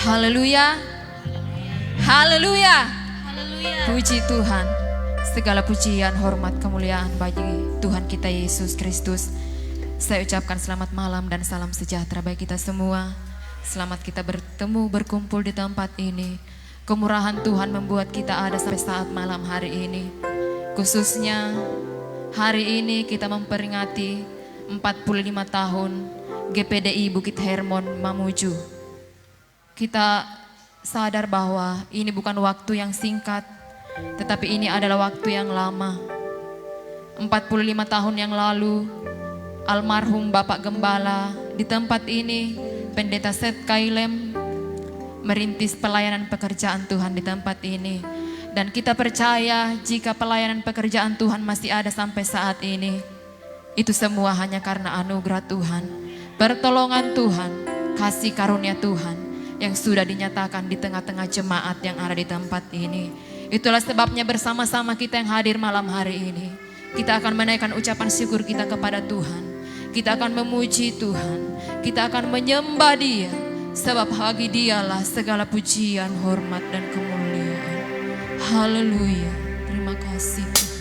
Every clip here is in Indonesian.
Haleluya. Haleluya. Puji Tuhan. Segala pujian, hormat, kemuliaan bagi Tuhan kita Yesus Kristus. Saya ucapkan selamat malam dan salam sejahtera bagi kita semua. Selamat kita bertemu, berkumpul di tempat ini. Kemurahan Tuhan membuat kita ada sampai saat malam hari ini. Khususnya hari ini kita memperingati 45 tahun GPDI Bukit Hermon Mamuju. Kita sadar bahwa ini bukan waktu yang singkat, tetapi ini adalah waktu yang lama. 45 tahun yang lalu, almarhum Bapak Gembala di tempat ini, Pendeta Seth Kailem, merintis pelayanan pekerjaan Tuhan di tempat ini. Dan kita percaya jika pelayanan pekerjaan Tuhan masih ada sampai saat ini, itu semua hanya karena anugerah Tuhan, pertolongan Tuhan, kasih karunia Tuhan yang sudah dinyatakan di tengah-tengah jemaat yang ada di tempat ini. Itulah sebabnya bersama-sama kita yang hadir malam hari ini, kita akan menaikkan ucapan syukur kita kepada Tuhan. Kita akan memuji Tuhan, kita akan menyembah Dia, sebab bagi Dialah segala pujian, hormat, dan kemuliaan. Haleluya, terima kasih Tuhan.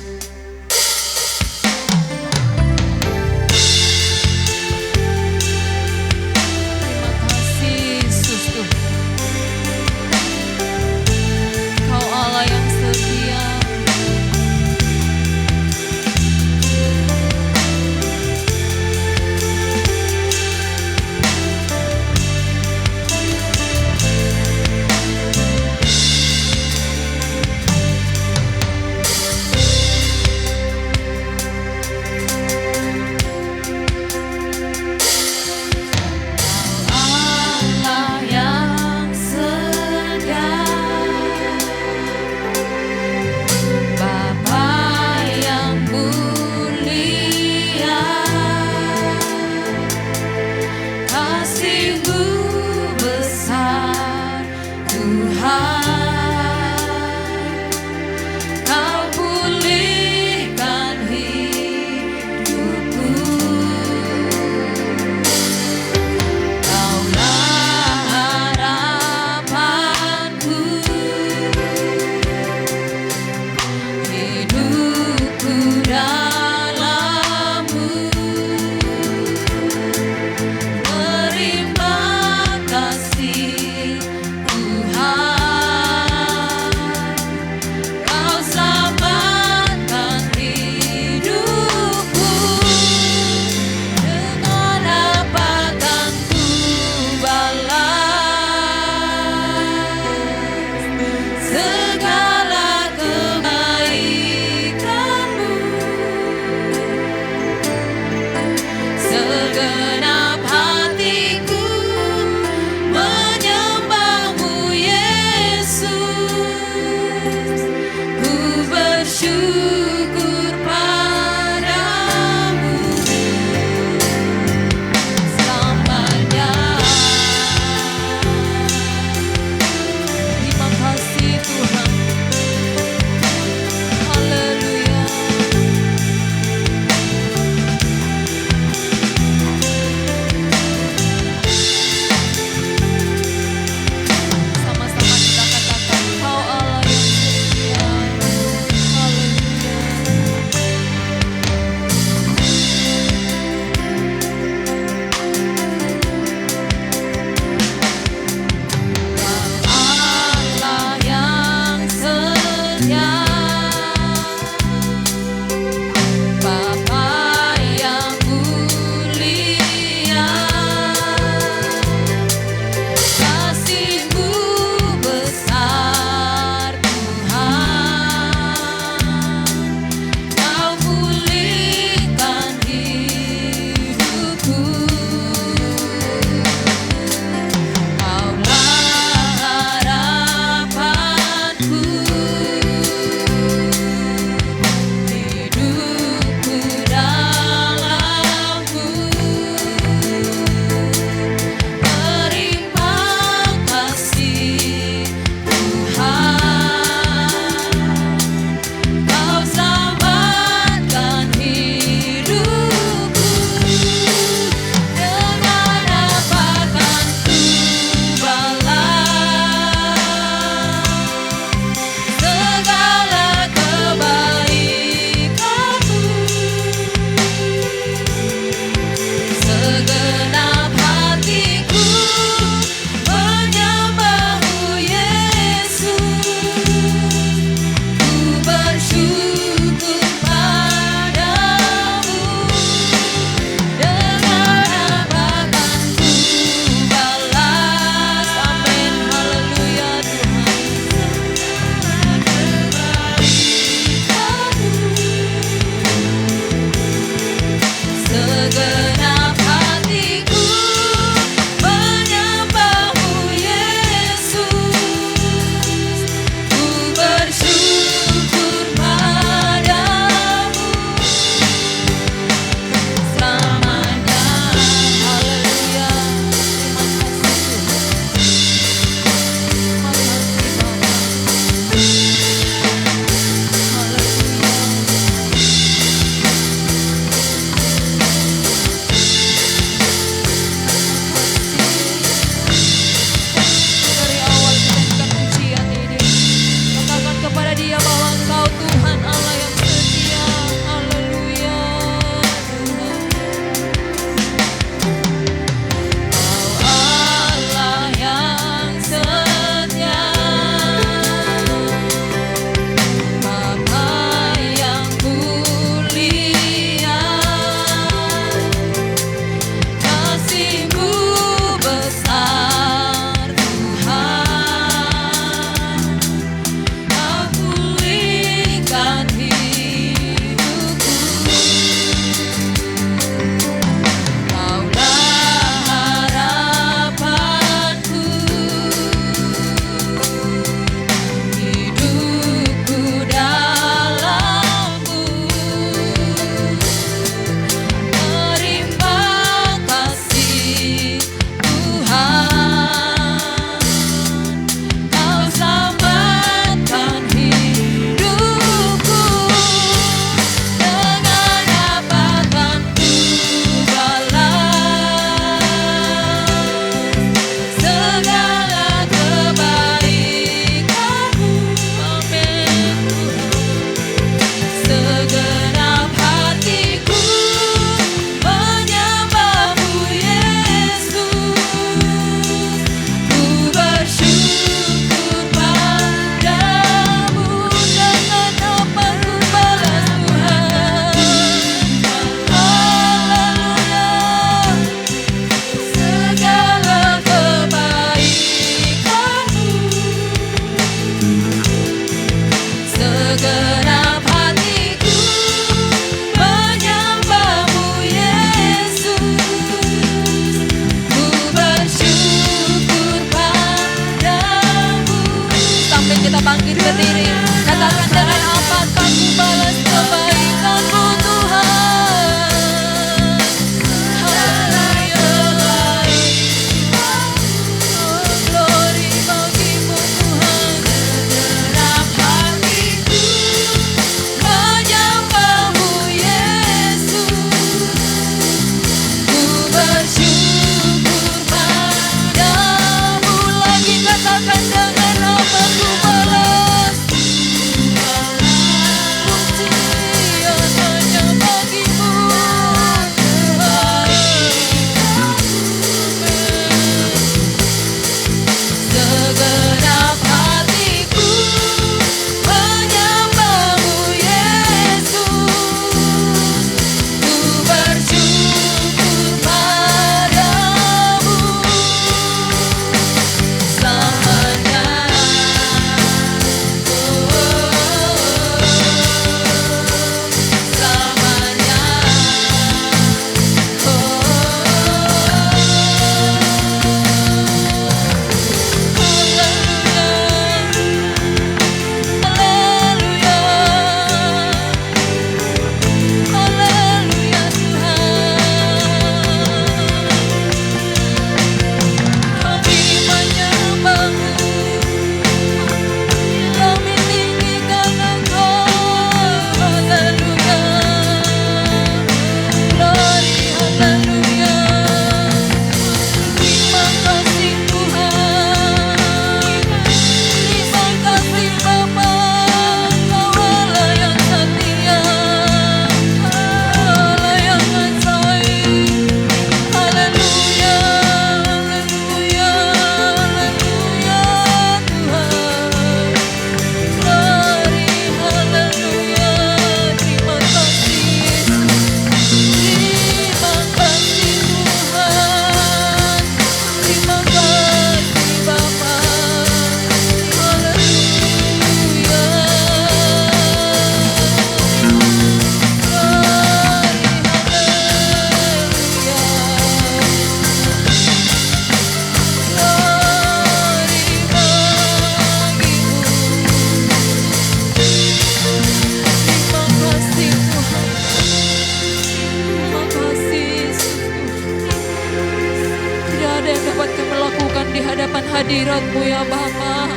hadirat-Mu ya Bapa,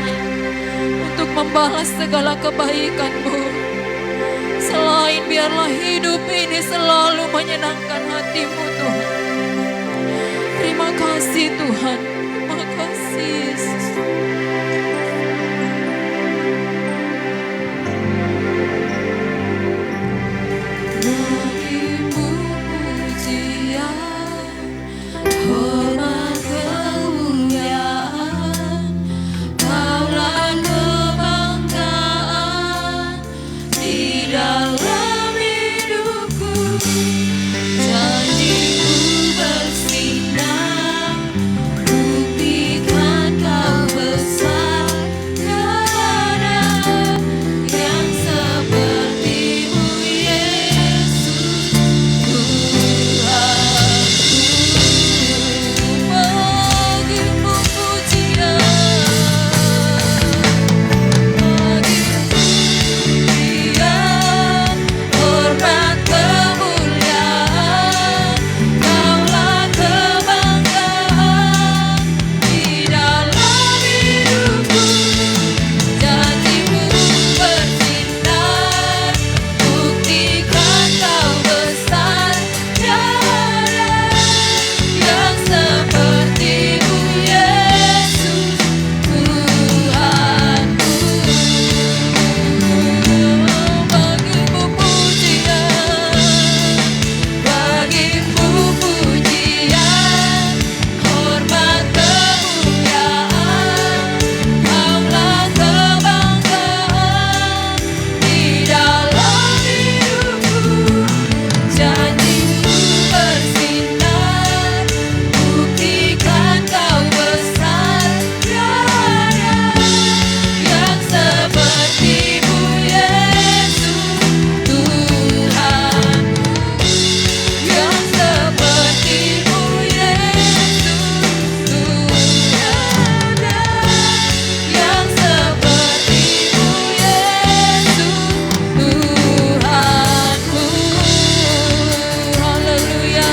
untuk membalas segala kebaikan-Mu. Selain biarlah hidup ini selalu menyenangkan hati-Mu Tuhan. Terima kasih Tuhan, terima kasih Yesus. Bagi-Mu pujian, hormat kemuliaan, Kaulah kebanggaan di dalam hidupku. Janji-Mu bersinar, buktikan Kau besar. Tiada yang seperti-Mu Yesus, Tuhanku. Bagi-Mu pujian, bagi-Mu pujian, hormat kemuliaan, Kaulah kebanggaan di dalam hidupku. Janji-Mu bersinar, buktikan Kau besar. Tiada yang seperti-Mu Yesus, Tuhanku. Bagi-Mu pujian, bagi-Mu pujian, hormat kemuliaan, Kaulah kebanggaan di dalam hidupku. Janji-Mu bersinar, buktikan Kau besar. Tiada yang seperti-Mu Yesus, Tuhanku. Yang seperti-Mu Yesus, tiada yang seperti-Mu Yesus, Tuhanku. Haleluya.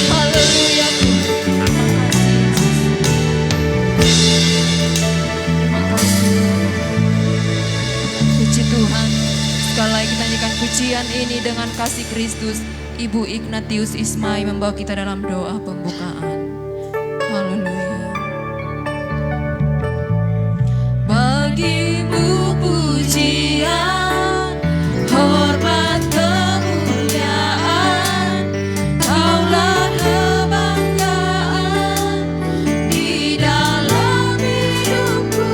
Haleluya Tuhan. Terima kasih. Puji Tuhan. Sekali lagi kita nyanyikan pujian ini dengan kasih Kristus. Ibu Ignatius Ismai membawa kita dalam doa pembukaan. Haleluya. Bagi-Mu pujian, hormat kemuliaan, Kaulah kebanggaan di dalam hidupku.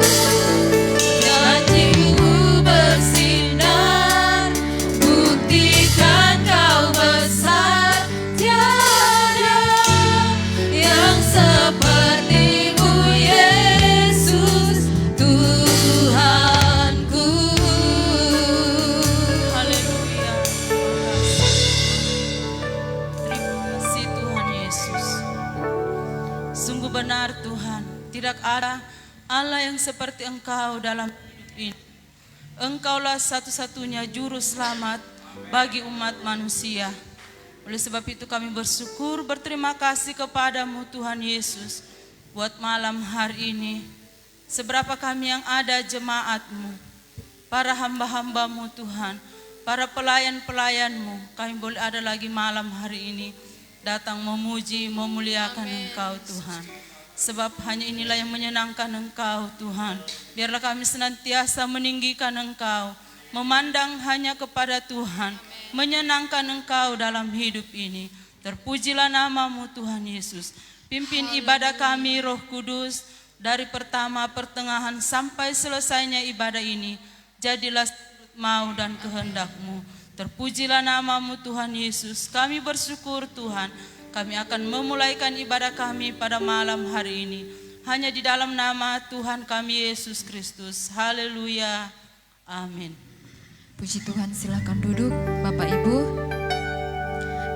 Janji-Mu bersinar, buktikan Kau besar. Tiada yang seperti-Mu Yesus, Tuhanku. Haleluya. Terima kasih Tuhan Yesus. Sungguh benar Tuhan, tidak ada Allah yang seperti Engkau dalam hidup ini. Engkaulah satu-satunya juru selamat bagi umat manusia. Oleh sebab itu kami bersyukur, berterima kasih kepadamu Tuhan Yesus buat malam hari ini. Seberapa kami yang ada jemaat-Mu, para hamba-hamba-Mu Tuhan, para pelayan-pelayan-Mu, kami boleh ada lagi malam hari ini datang memuji, memuliakan Engkau Tuhan. Sebab hanya inilah yang menyenangkan Engkau Tuhan. Biarlah kami senantiasa meninggikan Engkau, memandang hanya kepada Tuhan, menyenangkan Engkau dalam hidup ini. Terpujilah nama-Mu Tuhan Yesus. Pimpin ibadah kami Roh Kudus, dari pertama pertengahan sampai selesainya ibadah ini. Jadilah mau dan kehendak-Mu. Terpujilah nama-Mu Tuhan Yesus. Kami bersyukur Tuhan, kami akan memulaikan ibadah kami pada malam hari ini hanya di dalam nama Tuhan kami Yesus Kristus. Haleluya. Amin. Puji Tuhan, silakan duduk Bapak Ibu.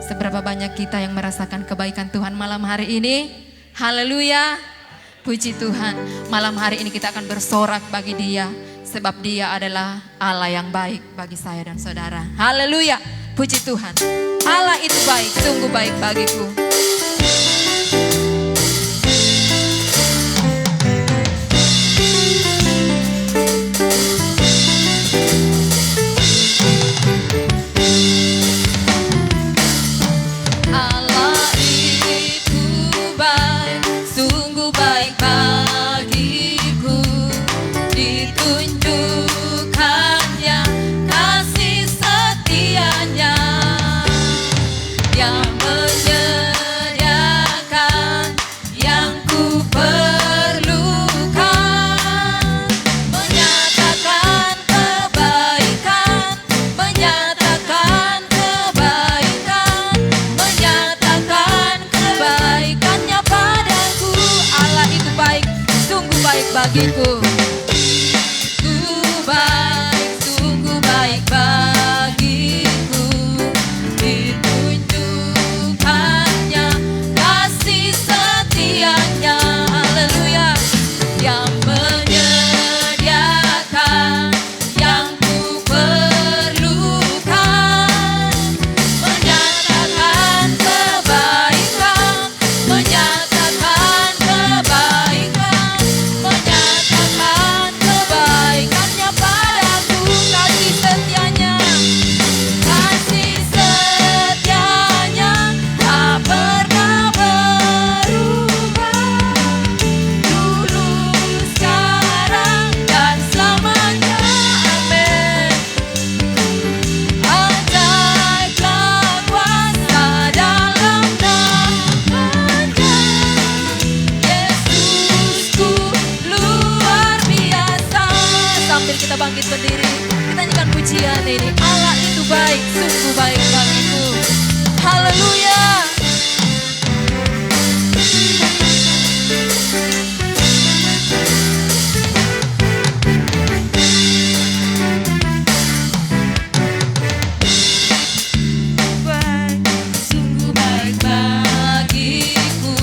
Seberapa banyak kita yang merasakan kebaikan Tuhan malam hari ini? Haleluya. Puji Tuhan, malam hari ini kita akan bersorak bagi Dia, sebab Dia adalah Allah yang baik bagi saya dan saudara. Haleluya. Puji Tuhan, Allah itu baik, sungguh baik bagiku. sambil kita bangkit berdiri, kita nyanyikan pujian ini. Allah itu baik, sungguh baik bagiku. Haleluya. Sungguh baik bagiku,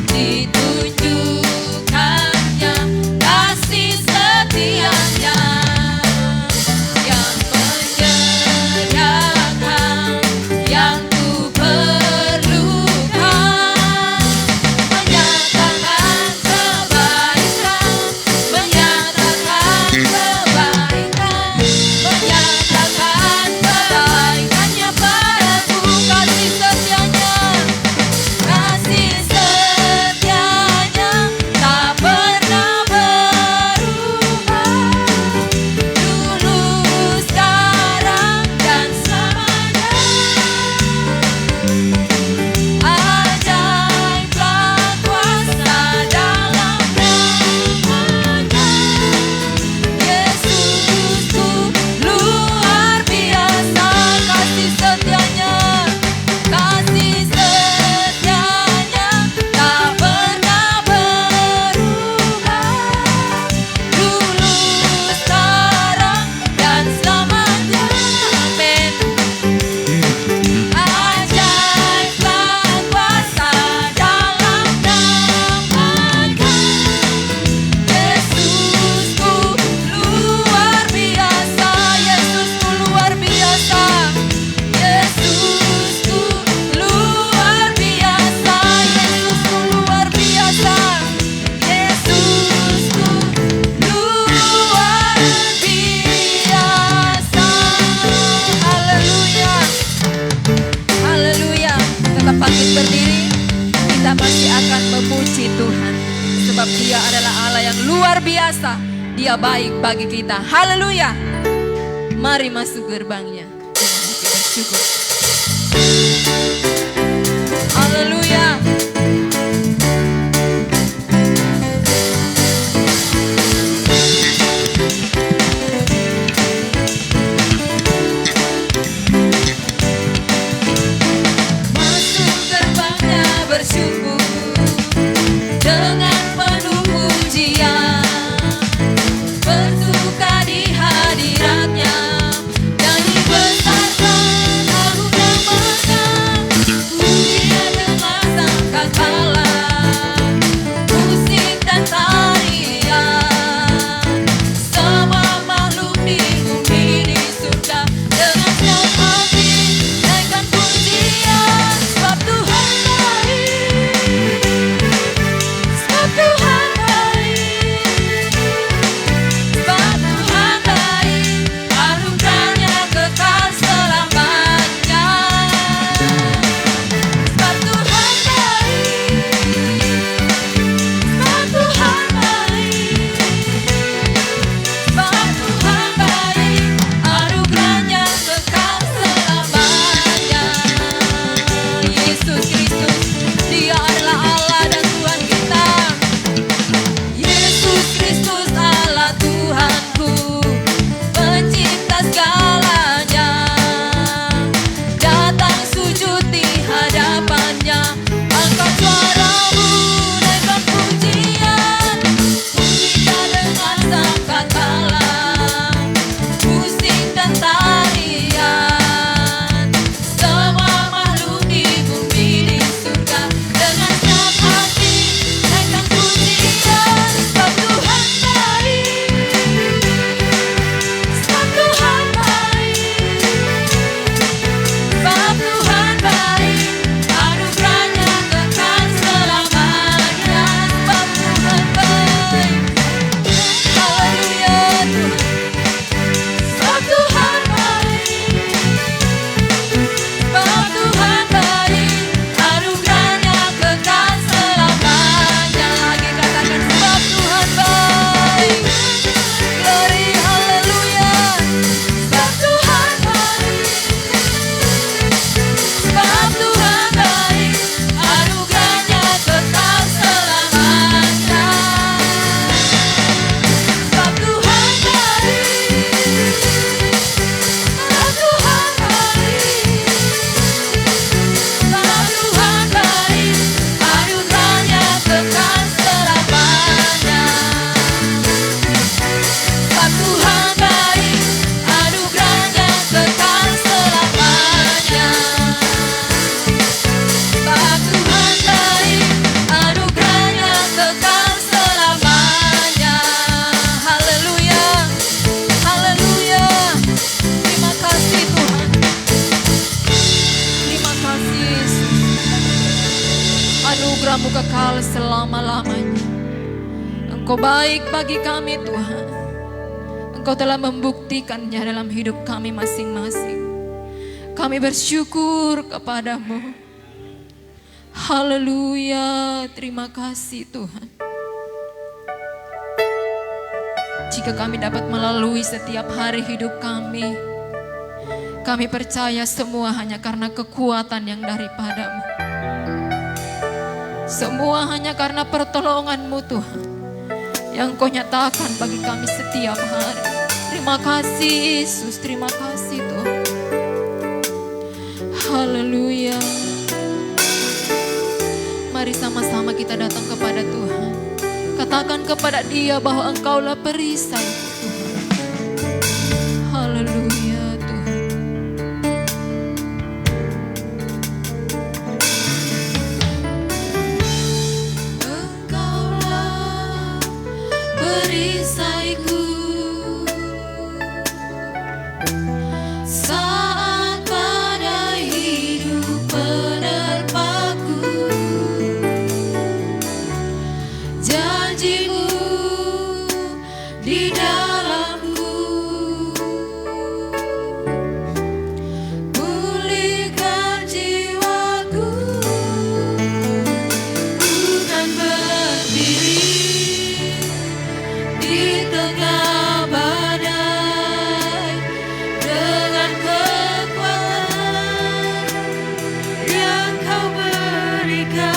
ditunjukkannya kasih setianya yang menyediakan yang ku perlukan, menyatakan kebaikan, menyatakan kebaikan, menyatakan kebaikannya padaku, kasih setianya. Kasih setianya tak pernah berubah, dulu, sekarang, dan selamanya. Ajaiblah kuasa dalam namanya. Yesusku luar biasa, kasih setianya. Kasih setianya tak pernah berubah, dulu, sekarang, dan selamanya. Amin. Ajaiblah kuasa dalam namanya. Yesusku luar biasa, Yesusku luar biasa, Yesusku luar biasa, Yesusku luar biasa, Yesusku luar biasa. Haleluya. Haleluya. Tetap bangkit berdiri, kita pasti akan memuji Tuhan, sebab Dia adalah Allah yang luar biasa. Dia baik bagi kita. Haleluya. Mari masuk gerbangnya dengan hati bersyukur. Haleluya. Masuk gerbangnya bersyukur dengan penuh pujian, bersuka di hadiratnya, nyanyi besarkan agung namanya, pujian dengan Engkau baik bagi kami Tuhan. Engkau telah membuktikannya dalam hidup kami masing-masing. Kami bersyukur kepadamu. Haleluya, terima kasih Tuhan. Jika kami dapat melalui setiap hari hidup kami, kami percaya semua hanya karena kekuatan yang daripadamu. Semua hanya karena pertolonganmu Tuhan, yang Kau nyatakan bagi kami setiap hari. Terima kasih Yesus, terima kasih Tuhan. Haleluya. Mari sama-sama kita datang kepada Tuhan. Katakan kepada Dia bahwa Engkaulah perisai Tuhan. Haleluya Tuhan. Engkaulah perisaiku saat badai hidup menerpaku. Janjimu di dalamku, pulihkan jiwaku. Bukan berdiri di tengah badai dengan kekuatan yang Kau berikan.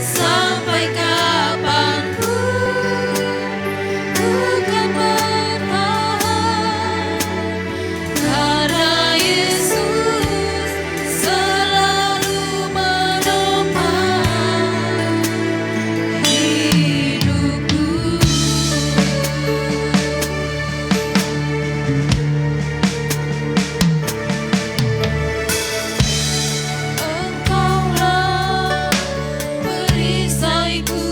Sampai kapanpun ku kan bertahan, karena Yesus selalu menopang hidupku. Engkaulah perisaiku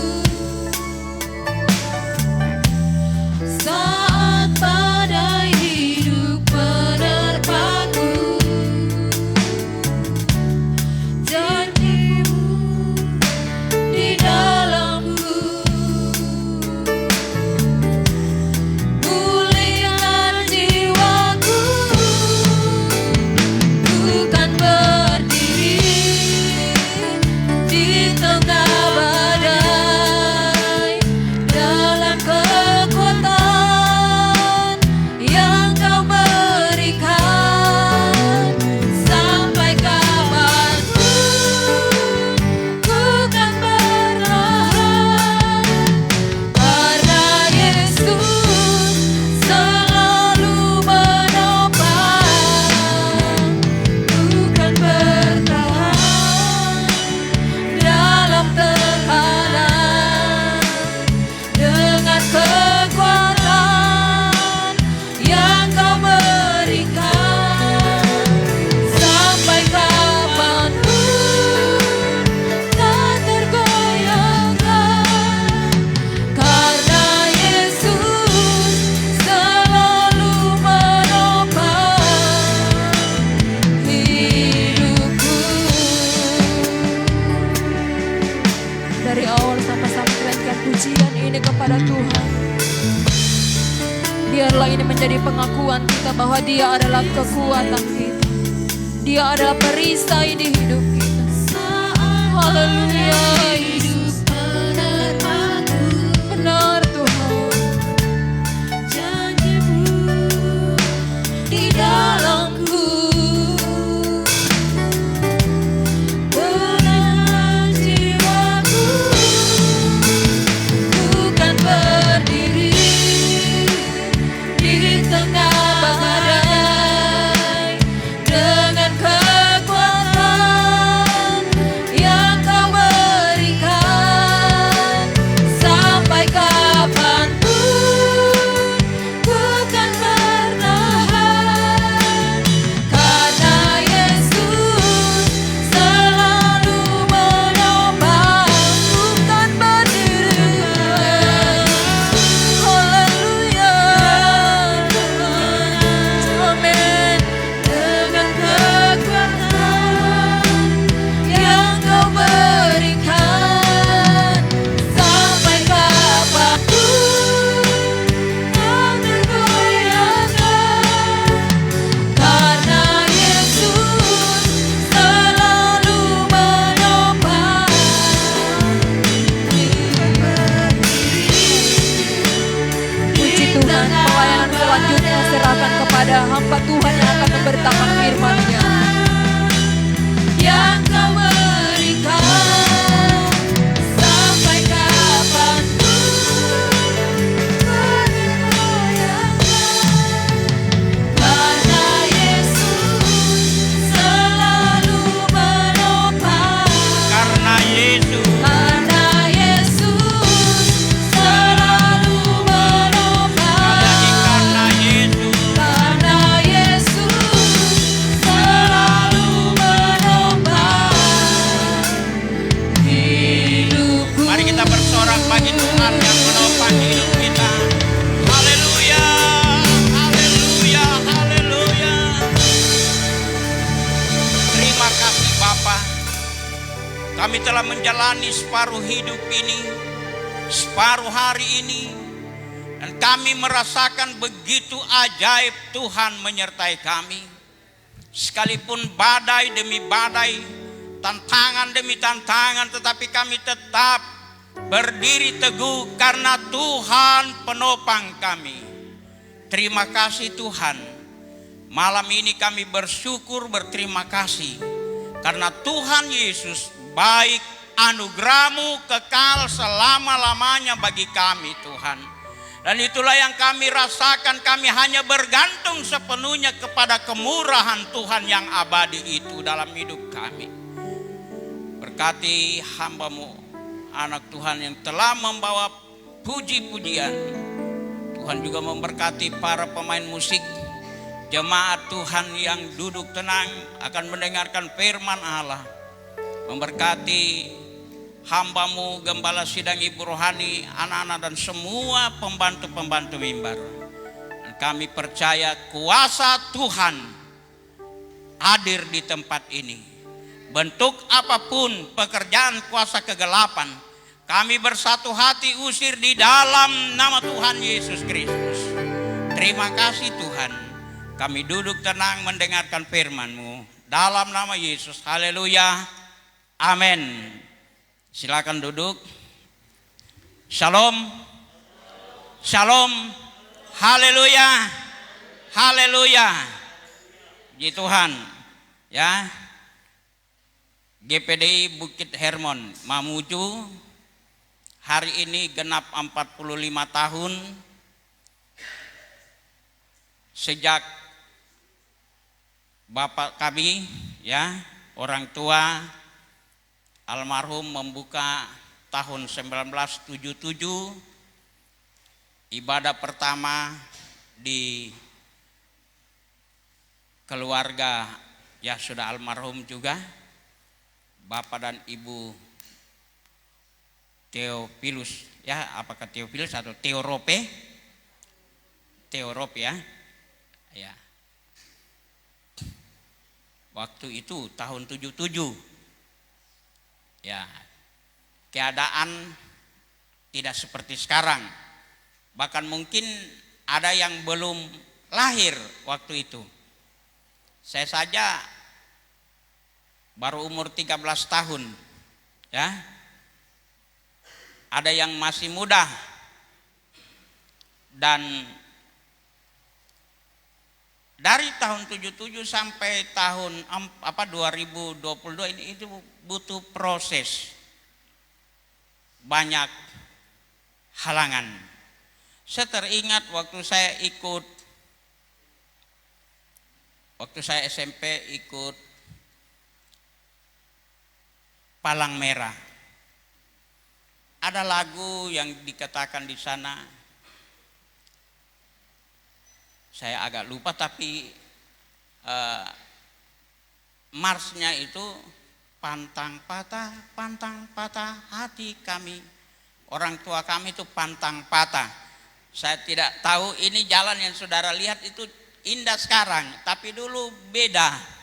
saat badai hidup menerpaku. Janjimu di dalamku, pulihkan jiwaku. Bukan berdiri di tengah badai dalam kekuatan yang Kau berikan. Sampai kapanpun ku kan bertahan, karena Yesus selalu menopang. Bukan bertahan dalam tekanan dengan kekuatan yang Kau berikan. Sampai kapanpun tak tergoyahkan, karena Yesus selalu menopang hidupku. Dari awal sama-sama kalian pujian ini kepada Tuhan. Biarlah ini menjadi pengakuan kita bahwa Dia adalah kekuatan kita. Dia adalah perisai di hidup kita. Haleluya Yesus. Benar Tuhan. Janjimu di dalamku, pulihkan jiwaku. Bukan berdiri di tengah badai dengan kekuatan yang Kau berikan. selanjutnya serahkan kepada hamba Tuhan yang akan memberitakan firman-Nya. Yang Kau berikan sampai kapanpun melayangkan, karena Yesus selalu menopang. Karena Yesus selalu menopang. karena Yesus Karena Yesus selalu menopang hidupku. Mari kita bersorak bagi Tuhan yang menopang hidup kita. Haleluya, haleluya, haleluya. Terima kasih Bapa. Kami telah menjalani separuh hidup ini, separuh hari ini, dan kami merasakan begitu ajaib Tuhan menyertai kami. Sekalipun badai demi badai, tantangan demi tantangan, tetapi kami tetap berdiri teguh karena Tuhan penopang kami. Terima kasih Tuhan. Malam ini kami bersyukur, berterima kasih karena Tuhan Yesus baik, anugerah-Mu kekal selama-lamanya bagi kami Tuhan. Dan itulah yang kami rasakan, kami hanya bergantung sepenuhnya kepada kemurahan Tuhan yang abadi itu dalam hidup kami. Berkati hamba-Mu, anak Tuhan yang telah membawa puji-pujian. Tuhan juga memberkati para pemain musik, jemaat Tuhan yang duduk tenang akan mendengarkan firman Allah. Memberkati hamba-Mu, Gembala Sidang Ibu Rohani, anak-anak dan semua pembantu-pembantu mimbar. Dan kami percaya kuasa Tuhan hadir di tempat ini. Bentuk apapun pekerjaan kuasa kegelapan, kami bersatu hati usir di dalam nama Tuhan Yesus Kristus. Terima kasih Tuhan. Kami duduk tenang mendengarkan firman-Mu. Dalam nama Yesus, haleluya, amin. Silakan duduk. Shalom. Shalom. Haleluya. Haleluya. Puji Tuhan. Ya. GPDI Bukit Hermon Mamuju hari ini genap 45 tahun sejak Bapak kami, ya, orang tua almarhum membuka tahun 1977 ibadah pertama di keluarga ya sudah almarhum juga, Bapak dan Ibu Theophilus, ya, apakah Theophilus atau Theorope? Theorope ya. Ya. Waktu itu tahun 77. Ya. Keadaan tidak seperti sekarang. Bahkan mungkin ada yang belum lahir waktu itu. Saya saja baru umur 13 tahun, ya. Ada yang masih muda. Dan dari tahun 77 sampai tahun 2022 ini itu butuh proses. Banyak halangan. Saya teringat waktu saya SMP ikut Palang Merah. Ada lagu yang dikatakan di sana, saya agak lupa tapi marsnya itu pantang patah hati kami. Orang tua kami itu pantang patah. Saya tidak tahu ini jalan yang saudara lihat itu indah sekarang, tapi dulu beda.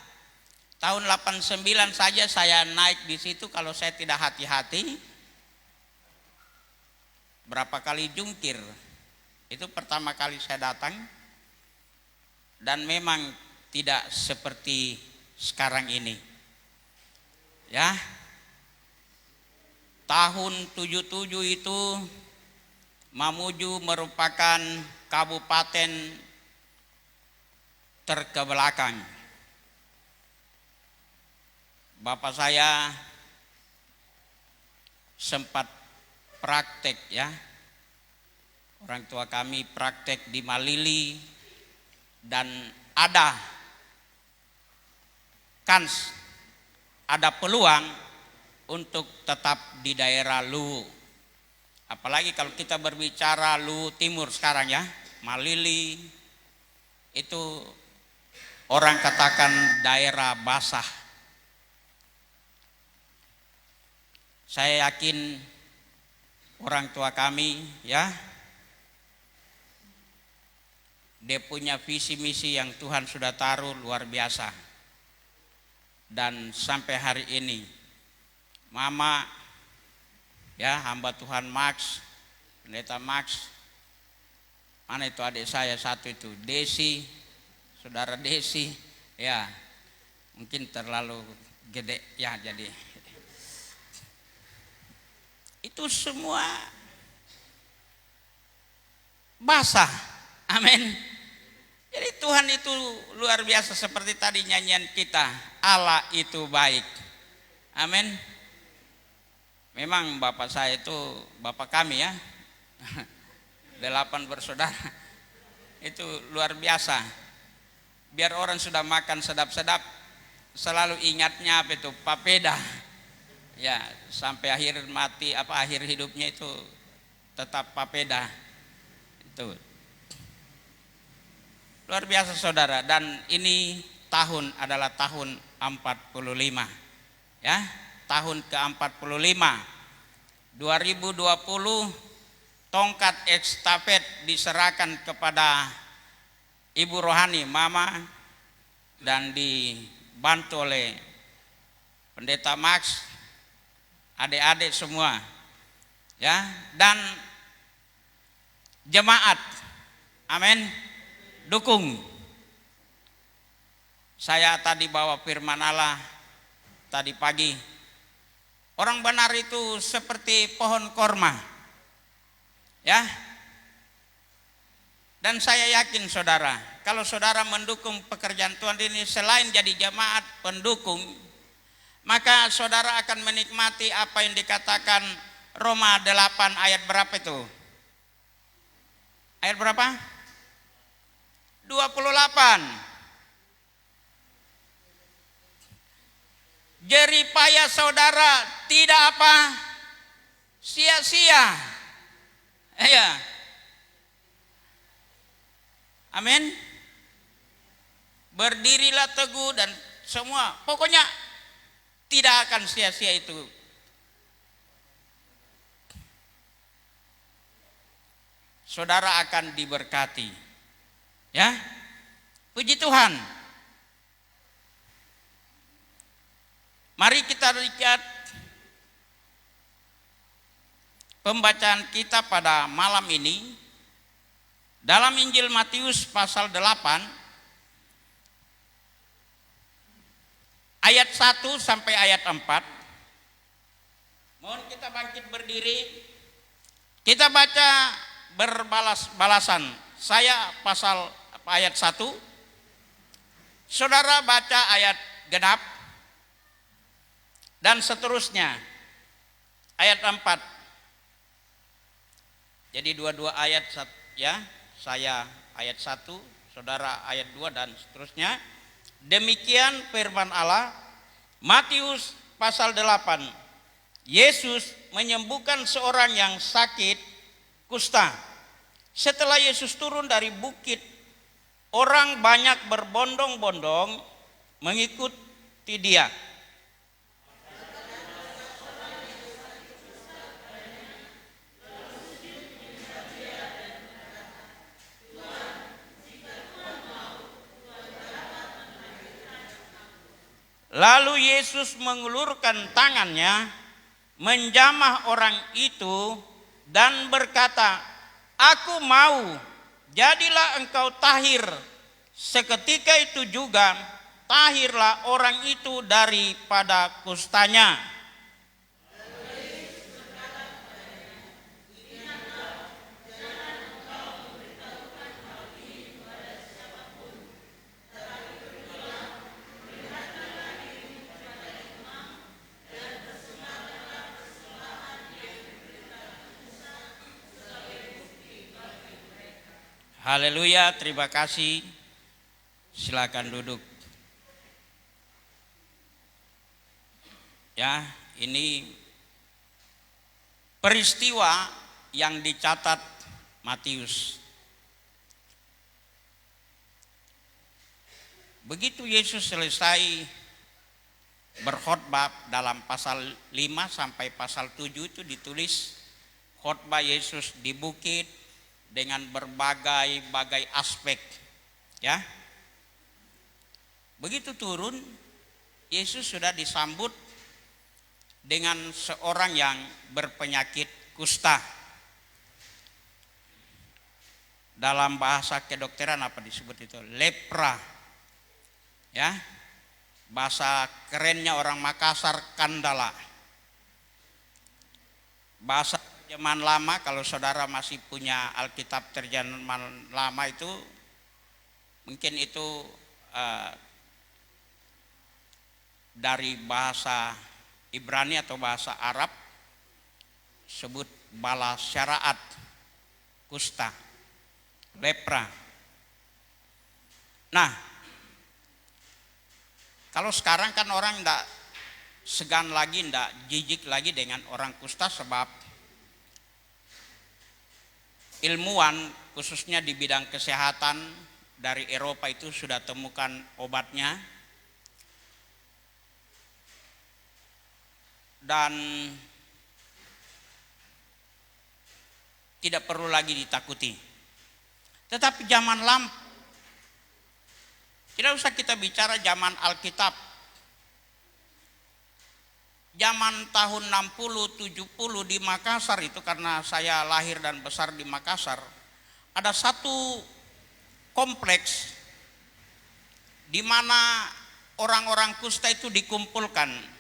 Tahun 89 saja saya naik di situ, kalau saya tidak hati-hati berapa kali jungkir. Itu pertama kali saya datang. Dan memang tidak seperti sekarang ini. Ya. Tahun 77 itu Mamuju merupakan kabupaten terkebelakang. Bapak saya sempat praktek ya. Orang tua kami praktek di Malili dan ada kans, ada peluang untuk tetap di daerah Luwu. Apalagi kalau kita berbicara Luwu Timur sekarang ya, Malili itu orang katakan daerah basah. Saya yakin orang tua kami ya, dia punya visi misi yang Tuhan sudah taruh luar biasa. Dan sampai hari ini Mama ya, hamba Tuhan Max, pendeta Max, mana itu adik saya satu itu, Desi, saudara Desi, ya mungkin terlalu gede ya, jadi itu semua basah. Amin. Jadi Tuhan itu luar biasa, seperti tadi nyanyian kita, Allah itu baik. Amin. Memang bapak saya itu, bapak kami ya, 8 bersaudara, itu luar biasa. Biar orang sudah makan sedap-sedap, selalu ingatnya apa itu, papeda. Ya, sampai akhir mati, akhir hidupnya itu tetap papeda. Itu luar biasa saudara. Dan ini tahun adalah tahun 45 ya, tahun ke-45 2020. Tongkat estafet diserahkan kepada ibu rohani Mama dan dibantu oleh pendeta Max, adik-adik semua ya, dan jemaat. Amin. Dukung. Saya tadi bawa firman Allah tadi pagi. Orang benar itu seperti pohon korma. Ya. Dan saya yakin saudara, kalau saudara mendukung pekerjaan Tuhan ini, selain jadi jemaat pendukung, maka saudara akan menikmati apa yang dikatakan Roma 8 ayat berapa itu? Ayat berapa? 28. Jerih payah saudara tidak apa? Sia-sia. Ya. Amin. Berdirilah teguh dan semua, pokoknya tidak akan sia-sia itu. Saudara akan diberkati. Ya. Puji Tuhan. Mari kita lihat pembacaan kita pada malam ini dalam Injil Matius pasal 8 ayat 1 sampai ayat 4. Mohon kita bangkit berdiri. Kita baca berbalas-balasan. Saya pasal ayat 1. Saudara baca ayat genap dan seterusnya. Ayat 4. Jadi dua-dua ayat ya. Saya ayat 1, saudara ayat 2 dan seterusnya. Demikian firman Allah. Matius pasal 8. Yesus menyembuhkan seorang yang sakit kusta. Setelah Yesus turun dari bukit, orang banyak berbondong-bondong mengikuti dia. Lalu Yesus mengulurkan tangannya, menjamah orang itu dan berkata, "Aku mau, jadilah engkau tahir." Seketika itu juga tahirlah orang itu daripada kustanya. Haleluya, terima kasih. Silakan duduk. Ya, ini peristiwa yang dicatat Matius. Begitu Yesus selesai berkhotbah, dalam pasal 5 sampai pasal 7 itu ditulis khotbah Yesus di bukit dengan berbagai aspek, ya. Begitu turun, Yesus sudah disambut dengan seorang yang berpenyakit kusta. Dalam bahasa kedokteran apa disebut itu? Lepra. Ya. Bahasa kerennya orang Makassar, kandala. Bahasa zaman lama, kalau saudara masih punya Alkitab terjemahan lama itu, mungkin itu dari bahasa Ibrani atau bahasa Arab, sebut bala syaraat, kusta, lepra. Nah, kalau sekarang kan orang tidak segan lagi, tidak jijik lagi dengan orang kusta, sebab ilmuwan khususnya di bidang kesehatan dari Eropa itu sudah temukan obatnya. Dan tidak perlu lagi ditakuti. Tetapi zaman lama, tidak usah kita bicara zaman Alkitab, zaman tahun 60-70 di Makassar itu, karena saya lahir dan besar di Makassar, ada satu kompleks di mana orang-orang kusta itu dikumpulkan.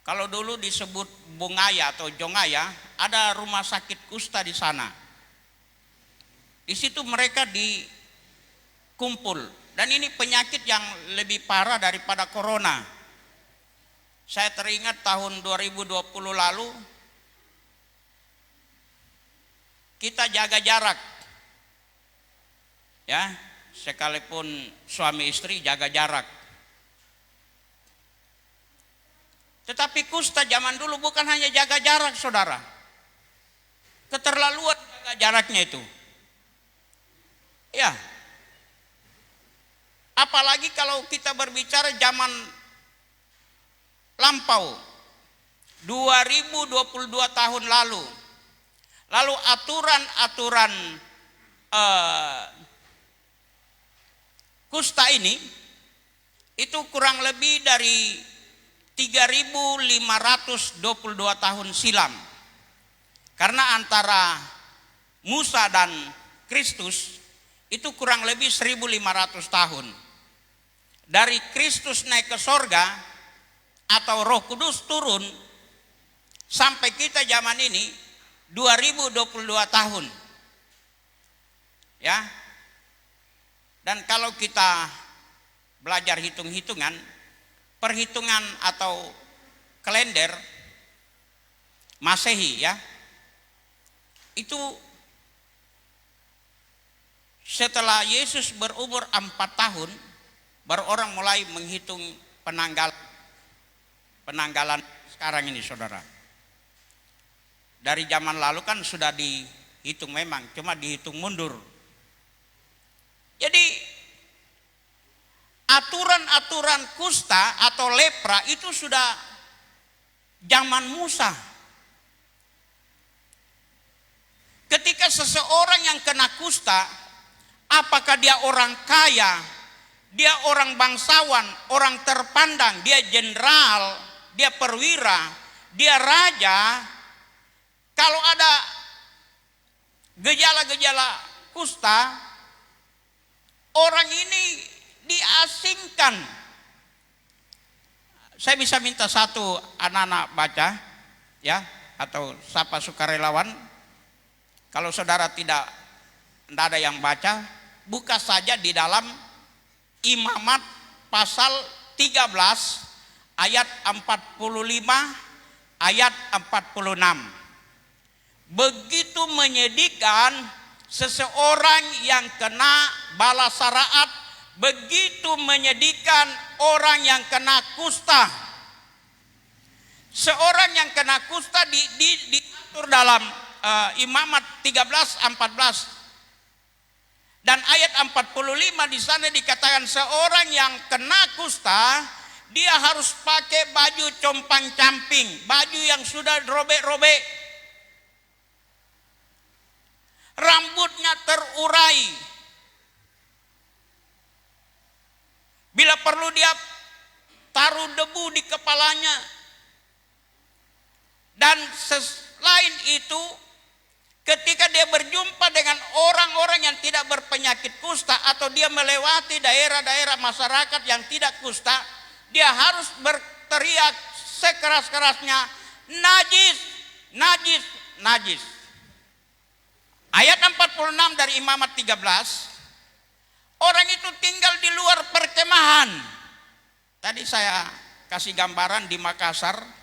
Kalau dulu disebut Bungaya atau Jongaya, ada rumah sakit kusta di sana. Di situ mereka dikumpul, dan ini penyakit yang lebih parah daripada corona. Saya teringat tahun 2020 lalu, kita jaga jarak. Ya, sekalipun suami istri jaga jarak. Tetapi kusta zaman dulu bukan hanya jaga jarak, saudara. Keterlaluan jaga jaraknya itu. Ya. Apalagi kalau kita berbicara zaman lampau, 2022 tahun lalu. Lalu aturan-aturan kusta ini itu kurang lebih dari 3.522 tahun silam. Karena antara Musa dan Kristus itu kurang lebih 1.500 tahun. Dari Kristus naik ke sorga atau Roh Kudus turun sampai kita zaman ini 2022 tahun. Ya. Dan kalau kita belajar hitung-hitungan, perhitungan atau kalender Masehi, ya, itu setelah Yesus berumur 4 tahun baru orang mulai menghitung penanggalan sekarang ini, saudara. Dari zaman lalu kan sudah dihitung memang, cuma dihitung mundur. Jadi aturan-aturan kusta atau lepra itu sudah zaman Musa. Ketika seseorang yang kena kusta, apakah dia orang kaya, dia orang bangsawan, orang terpandang, dia jenderal, dia perwira, dia raja, kalau ada gejala-gejala kusta, orang ini diasingkan. Saya bisa minta satu anak-anak baca, ya, atau siapa sukarelawan. Kalau saudara tidak ada yang baca, buka saja di dalam Imamat pasal 13 ayat 45 ayat 46. Begitu menyedihkan seseorang yang kena bala saraat begitu menyedihkan orang yang kena kusta. Seorang yang kena kusta diatur dalam Imamat 13:14. Dan ayat 45 di sana dikatakan seorang yang kena kusta dia harus pakai baju compang-camping, baju yang sudah robek-robek. Rambutnya terurai. Bila perlu dia taruh debu di kepalanya. Dan selain itu, ketika dia berjumpa dengan orang-orang yang tidak berpenyakit kusta atau dia melewati daerah-daerah masyarakat yang tidak kusta, dia harus berteriak sekeras-kerasnya, najis, najis, najis. Ayat 46 dari Imamat 13, orang itu tinggal di luar perkemahan. Tadi saya kasih gambaran di Makassar.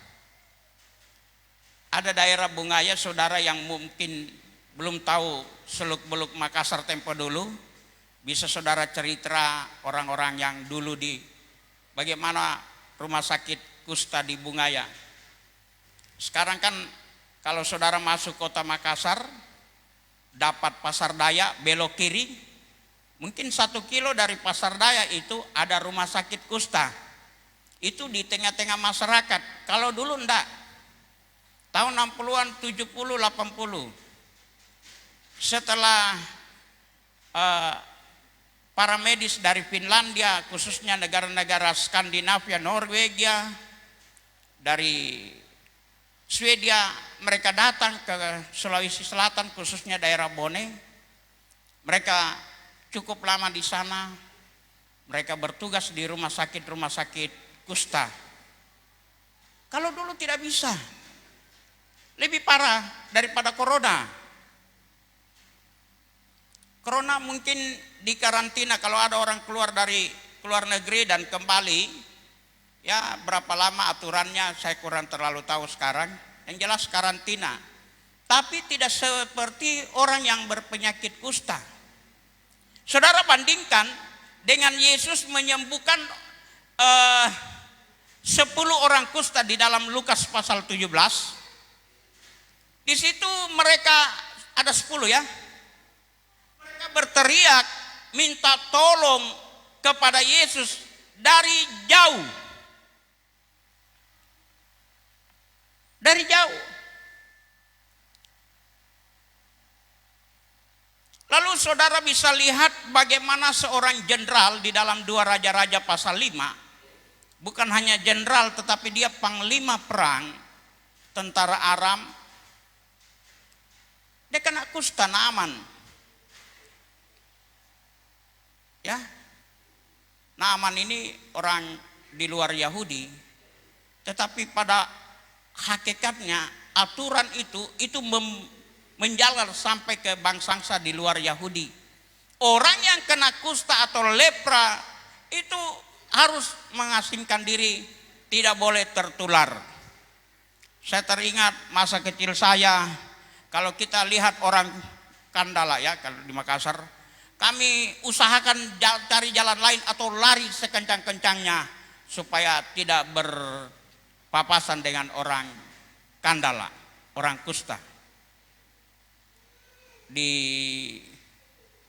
Ada daerah Bungaya, saudara yang mungkin belum tahu seluk-beluk Makassar tempo dulu, bisa saudara cerita orang-orang yang dulu di bagaimana rumah sakit kusta di Bungaya. Sekarang kan kalau saudara masuk kota Makassar, dapat Pasar Daya, belok kiri, mungkin 1 kilo dari Pasar Daya itu ada rumah sakit kusta. Itu di tengah-tengah masyarakat. Kalau dulu enggak. Tahun 60-an, 70, 80. Setelah para medis dari Finlandia, khususnya negara-negara Skandinavia, Norwegia, dari Swedia, mereka datang ke Sulawesi Selatan, khususnya daerah Bone. Mereka cukup lama di sana. Mereka bertugas di rumah sakit kusta. Kalau dulu tidak bisa. Lebih parah daripada corona. Corona mungkin di karantina kalau ada orang keluar dari luar negeri dan kembali, ya berapa lama aturannya saya kurang terlalu tahu sekarang. Yang jelas karantina. Tapi tidak seperti orang yang berpenyakit kusta. Saudara bandingkan dengan Yesus menyembuhkan 10 orang kusta di dalam Lukas pasal 17. Di situ mereka ada 10 ya. Mereka berteriak minta tolong kepada Yesus dari jauh. Dari jauh. Lalu saudara bisa lihat bagaimana seorang jenderal di dalam 2 Raja-Raja pasal 5. Bukan hanya jenderal tetapi dia panglima perang tentara Aram. Dia kena kusta Naaman. Ya. Naaman ini orang di luar Yahudi. Tetapi pada hakikatnya aturan itu menjalar sampai ke bangsa di luar Yahudi. Orang yang kena kusta atau lepra itu harus mengasingkan diri, tidak boleh tertular. Saya teringat masa kecil saya. Kalau kita lihat orang Kandala ya, kalau di Makassar, kami usahakan cari jalan lain atau lari sekencang-kencangnya supaya tidak berpapasan dengan orang Kandala, orang kusta. Di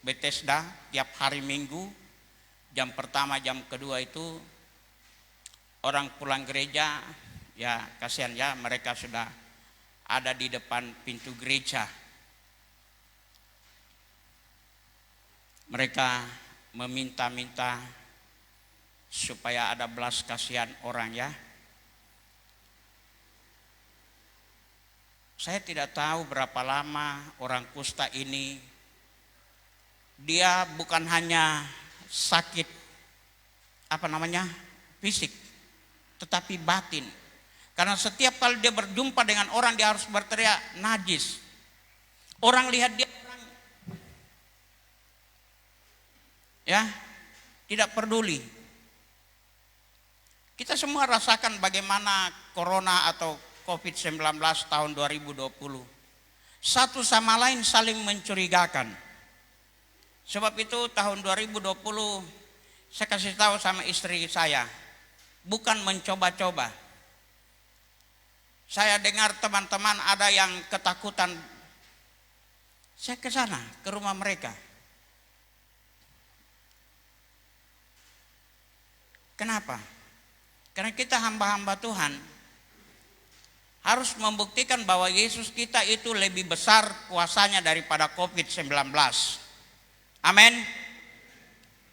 Bethesda tiap hari Minggu, jam pertama, jam kedua itu orang pulang gereja, ya kasihan ya mereka sudah ada di depan pintu gereja. Mereka meminta-minta supaya ada belas kasihan orang ya. Saya tidak tahu berapa lama orang kusta ini, dia bukan hanya sakit fisik, tetapi batin. Karena setiap kali dia berjumpa dengan orang dia harus berteriak najis. Orang lihat dia ya, tidak peduli. Kita semua rasakan bagaimana corona atau COVID-19 tahun 2020. satu sama lain saling mencurigakan. Sebab itu tahun 2020 saya kasih tahu sama istri saya, bukan mencoba-coba. Saya dengar teman-teman ada yang ketakutan. Saya ke sana, ke rumah mereka. Kenapa? Karena kita hamba-hamba Tuhan harus membuktikan bahwa Yesus kita itu lebih besar kuasanya daripada COVID-19. Amin.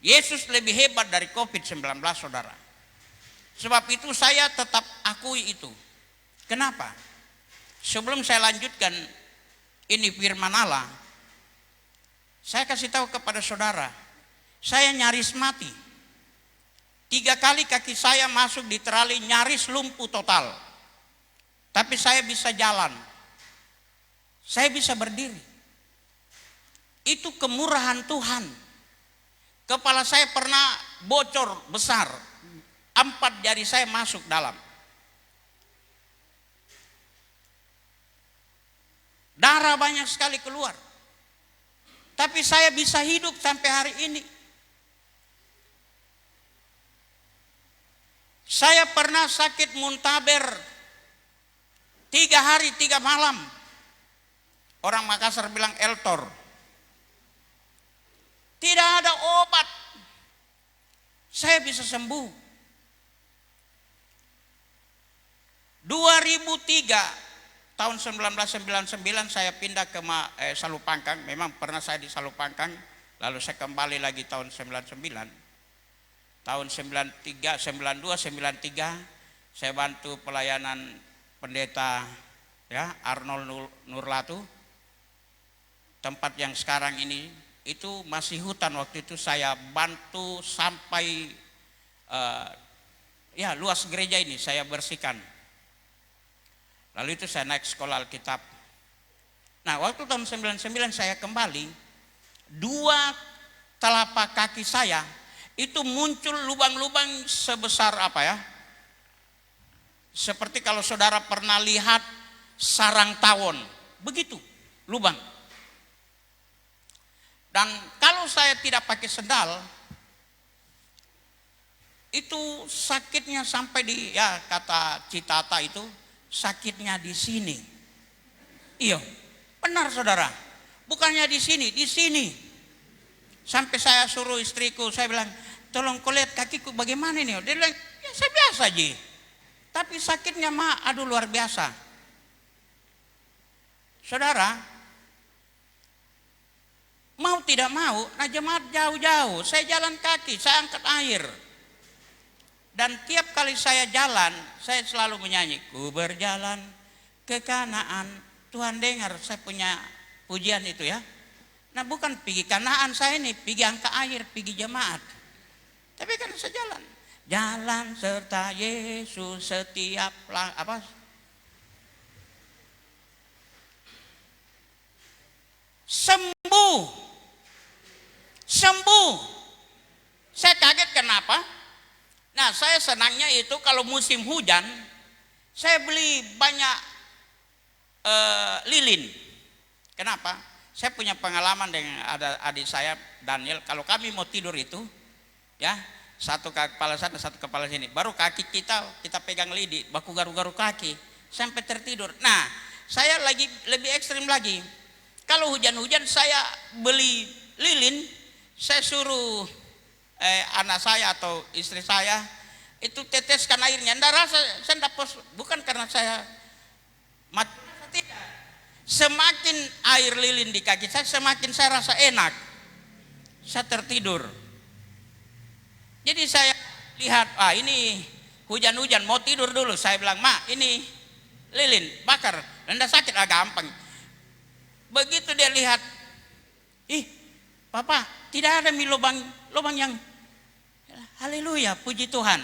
Yesus lebih hebat dari COVID-19, saudara. Sebab itu saya tetap akui itu. Kenapa? Sebelum saya lanjutkan ini firman Allah, saya kasih tahu kepada saudara, saya nyaris mati. 3 kali kaki saya masuk di terali, nyaris lumpuh total. Tapi saya bisa jalan. Saya bisa berdiri. Itu kemurahan Tuhan. Kepala saya pernah bocor besar. 4 jari saya masuk dalam. Darah banyak sekali keluar. Tapi saya bisa hidup sampai hari ini. Saya pernah sakit muntaber 3 hari 3 malam. Orang Makassar bilang eltor. Tidak ada obat. Saya bisa sembuh. 2003 tahun 1999 saya pindah ke Salupangkang. Memang pernah saya di Salupangkang. Lalu saya kembali lagi tahun 99. Tahun 93, 92, 93 saya bantu pelayanan pendeta ya Arnold Nurlatu. Tempat yang sekarang ini itu masih hutan, waktu itu saya bantu sampai ya luas gereja ini saya bersihkan. Lalu itu saya naik sekolah Alkitab. Nah, waktu tahun 99 saya kembali, 2 telapak kaki saya itu muncul lubang-lubang sebesar apa ya? Seperti kalau saudara pernah lihat sarang tawon, begitu lubang. Dan kalau saya tidak pakai sendal, itu sakitnya sampai di, ya kata Citata itu sakitnya di sini. Iya, benar saudara. Bukannya di sini, di sini. Sampai saya suruh istriku, saya bilang, tolong kau lihat kakiku bagaimana ini. Dia bilang, ya saya biasa aja. Tapi sakitnya aduh luar biasa. Saudara, mau tidak mau, nah jemaat jauh-jauh, saya jalan kaki, saya angkat air. Dan tiap kali saya jalan, saya selalu menyanyi, ku berjalan ke Kanaan. Tuhan dengar, saya punya pujian itu ya. Nah bukan pergi Kanaan saya ini, pergi angkat air, pergi jemaat. Tapi kan saya jalan. Jalan serta Yesus setiap sembuh. Sembuh. Saya kaget kenapa? Nah saya senangnya itu kalau musim hujan, saya beli banyak lilin. Kenapa? Saya punya pengalaman dengan ada adik saya Daniel. Kalau kami mau tidur itu, ya satu kepala sana, satu kepala sini. Baru kaki kita pegang lidi, baku garu-garu kaki sampai tertidur. Nah, saya lagi lebih ekstrim lagi. Kalau hujan-hujan saya beli lilin, saya suruh anak saya atau istri saya itu teteskan airnya. Nggak rasa, saya nggak bukan karena saya mati. Tidak. Semakin air lilin di kaki saya, semakin saya rasa enak. Saya tertidur. Jadi saya lihat, ini hujan-hujan mau tidur dulu. Saya bilang, "Ma, ini lilin bakar, enggak sakit, gampang." Begitu dia lihat, Papa, tidak ada lubang yang, haleluya, puji Tuhan.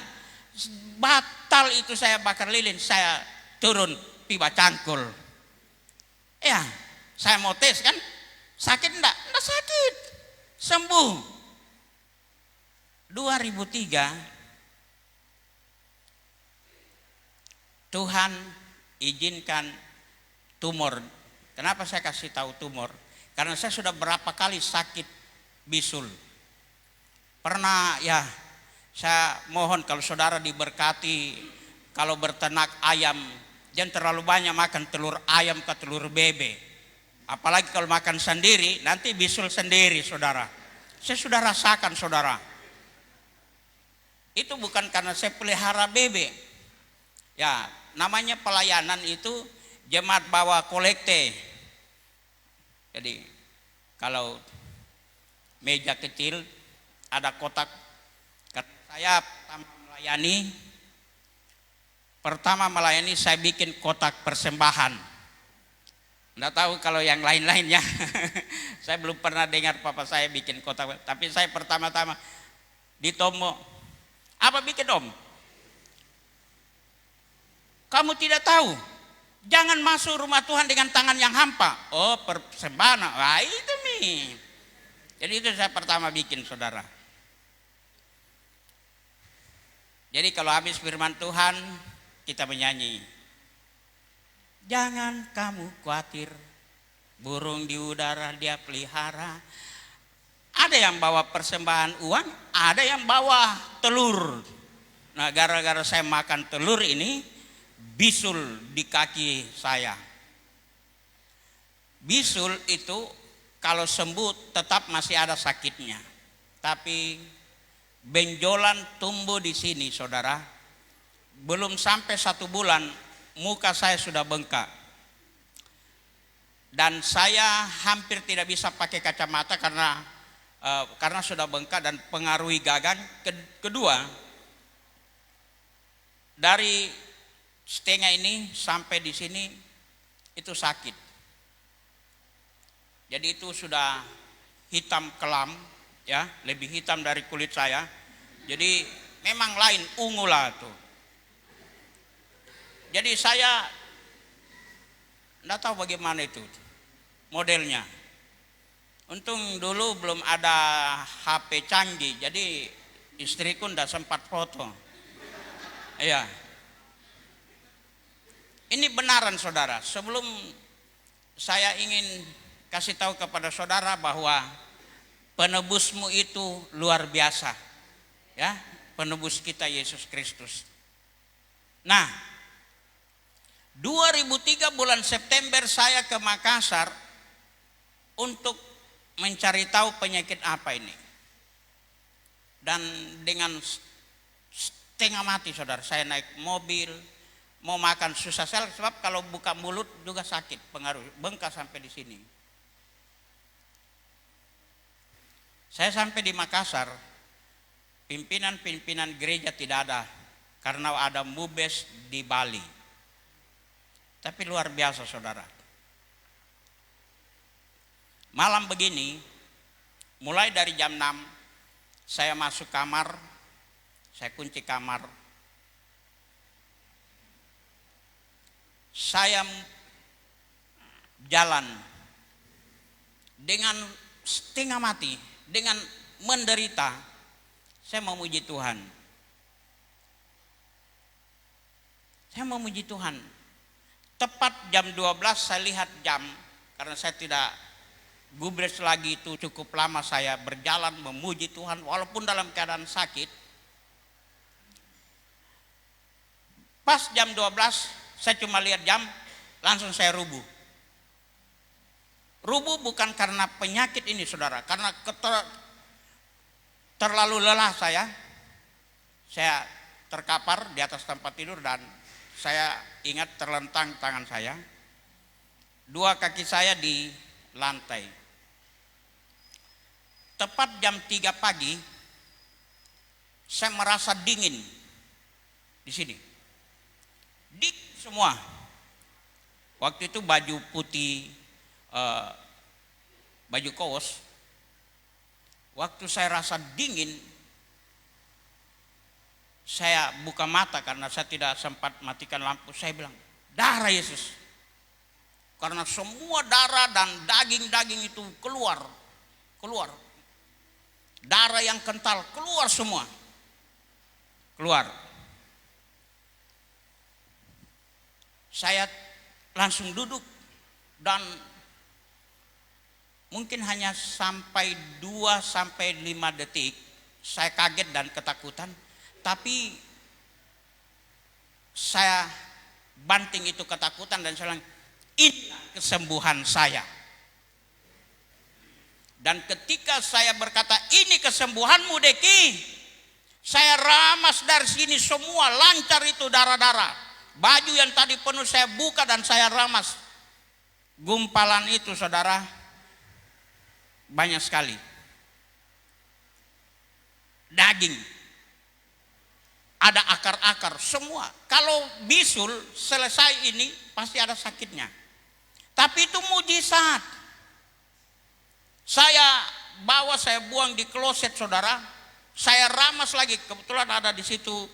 Batal itu saya bakar lilin, saya turun piba cangkul. Ya, saya mau tes kan, sakit enggak? Enggak sakit, sembuh. 2003 Tuhan izinkan tumor Kenapa saya kasih tahu tumor? Karena saya sudah berapa kali sakit bisul. Pernah ya, saya mohon kalau saudara diberkati, kalau berternak ayam, jangan terlalu banyak makan telur ayam ke telur bebek. Apalagi kalau makan sendiri, nanti bisul sendiri saudara. Saya sudah rasakan saudara. Itu bukan karena saya pelihara bebek. Ya, namanya pelayanan itu jemaat bawa kolekte. Jadi kalau meja kecil ada kotak, saya pertama melayani saya bikin kotak persembahan. Nggak tahu kalau yang lain-lainnya. Saya belum pernah dengar papa saya bikin kotak. Tapi saya pertama-tama di Tomo. Apa bikin om? Kamu tidak tahu. Jangan masuk rumah Tuhan dengan tangan yang hampa. Oh, persembahan. Wah, itu nih. Jadi itu saya pertama bikin saudara. Jadi kalau habis firman Tuhan kita menyanyi. Jangan kamu khawatir, burung di udara dia pelihara. Ada yang bawa persembahan uang, ada yang bawa telur. Nah, gara-gara saya makan telur ini, bisul di kaki saya. Bisul itu kalau sembuh tetap masih ada sakitnya. Tapi benjolan tumbuh di sini saudara. Belum sampai 1 bulan muka saya sudah bengkak. Dan saya hampir tidak bisa pakai kacamata karena sudah bengkak dan pengaruhi gagang. Kedua, dari setengah ini sampai di sini itu sakit. Jadi itu sudah hitam kelam, ya, lebih hitam dari kulit saya. Jadi memang lain, ungu lah tuh. Jadi saya enggak tahu bagaimana itu modelnya. Untung dulu belum ada HP canggih, jadi istriku enggak sempat foto. Iya. Ini benaran saudara. Sebelum saya ingin kasih tahu kepada saudara bahwa penebusmu itu luar biasa. Ya, penebus kita Yesus Kristus. Nah, 2003 bulan September saya ke Makassar untuk mencari tahu penyakit apa ini. Dan dengan setengah mati saudara, saya naik mobil, mau makan susah sebab kalau buka mulut juga sakit, pengaruh, bengkak sampai di sini. Saya sampai di Makassar, pimpinan gereja tidak ada karena ada mubes di Bali. Tapi luar biasa saudara. Malam begini, mulai dari jam 6, saya masuk kamar, saya kunci kamar. Saya jalan dengan setengah mati, dengan menderita, saya memuji Tuhan. Saya memuji Tuhan. Tepat jam 12 saya lihat jam, karena saya tidak gubres lagi itu cukup lama saya berjalan memuji Tuhan walaupun dalam keadaan sakit. Pas jam 12 saya cuma lihat jam, langsung saya rubuh. Rubuh bukan karena penyakit ini saudara, karena terlalu lelah saya. Saya terkapar di atas tempat tidur dan saya ingat terlentang tangan saya, 2 kaki saya di lantai. Tepat jam 3 pagi, saya merasa dingin di sini. Dingin semua. Waktu itu baju putih, baju kaos. Waktu saya rasa dingin, saya buka mata karena saya tidak sempat matikan lampu. Saya bilang, darah Yesus. Karena semua darah dan daging-daging itu keluar. Darah yang kental keluar semua. Keluar. Saya langsung duduk. Dan mungkin hanya sampai 2-5 detik saya kaget dan ketakutan, tapi saya banting itu ketakutan dan saya bilang, ini kesembuhan saya. Dan ketika saya berkata, ini kesembuhanmu Deki, saya ramas dari sini semua, lancar itu darah-darah. Baju yang tadi penuh saya buka dan saya ramas. Gumpalan itu saudara, banyak sekali. Daging, ada akar-akar semua. Kalau bisul selesai ini pasti ada sakitnya. Tapi itu mujizat. Saya bawa, saya buang di kloset saudara. Saya ramas lagi. Kebetulan ada di situ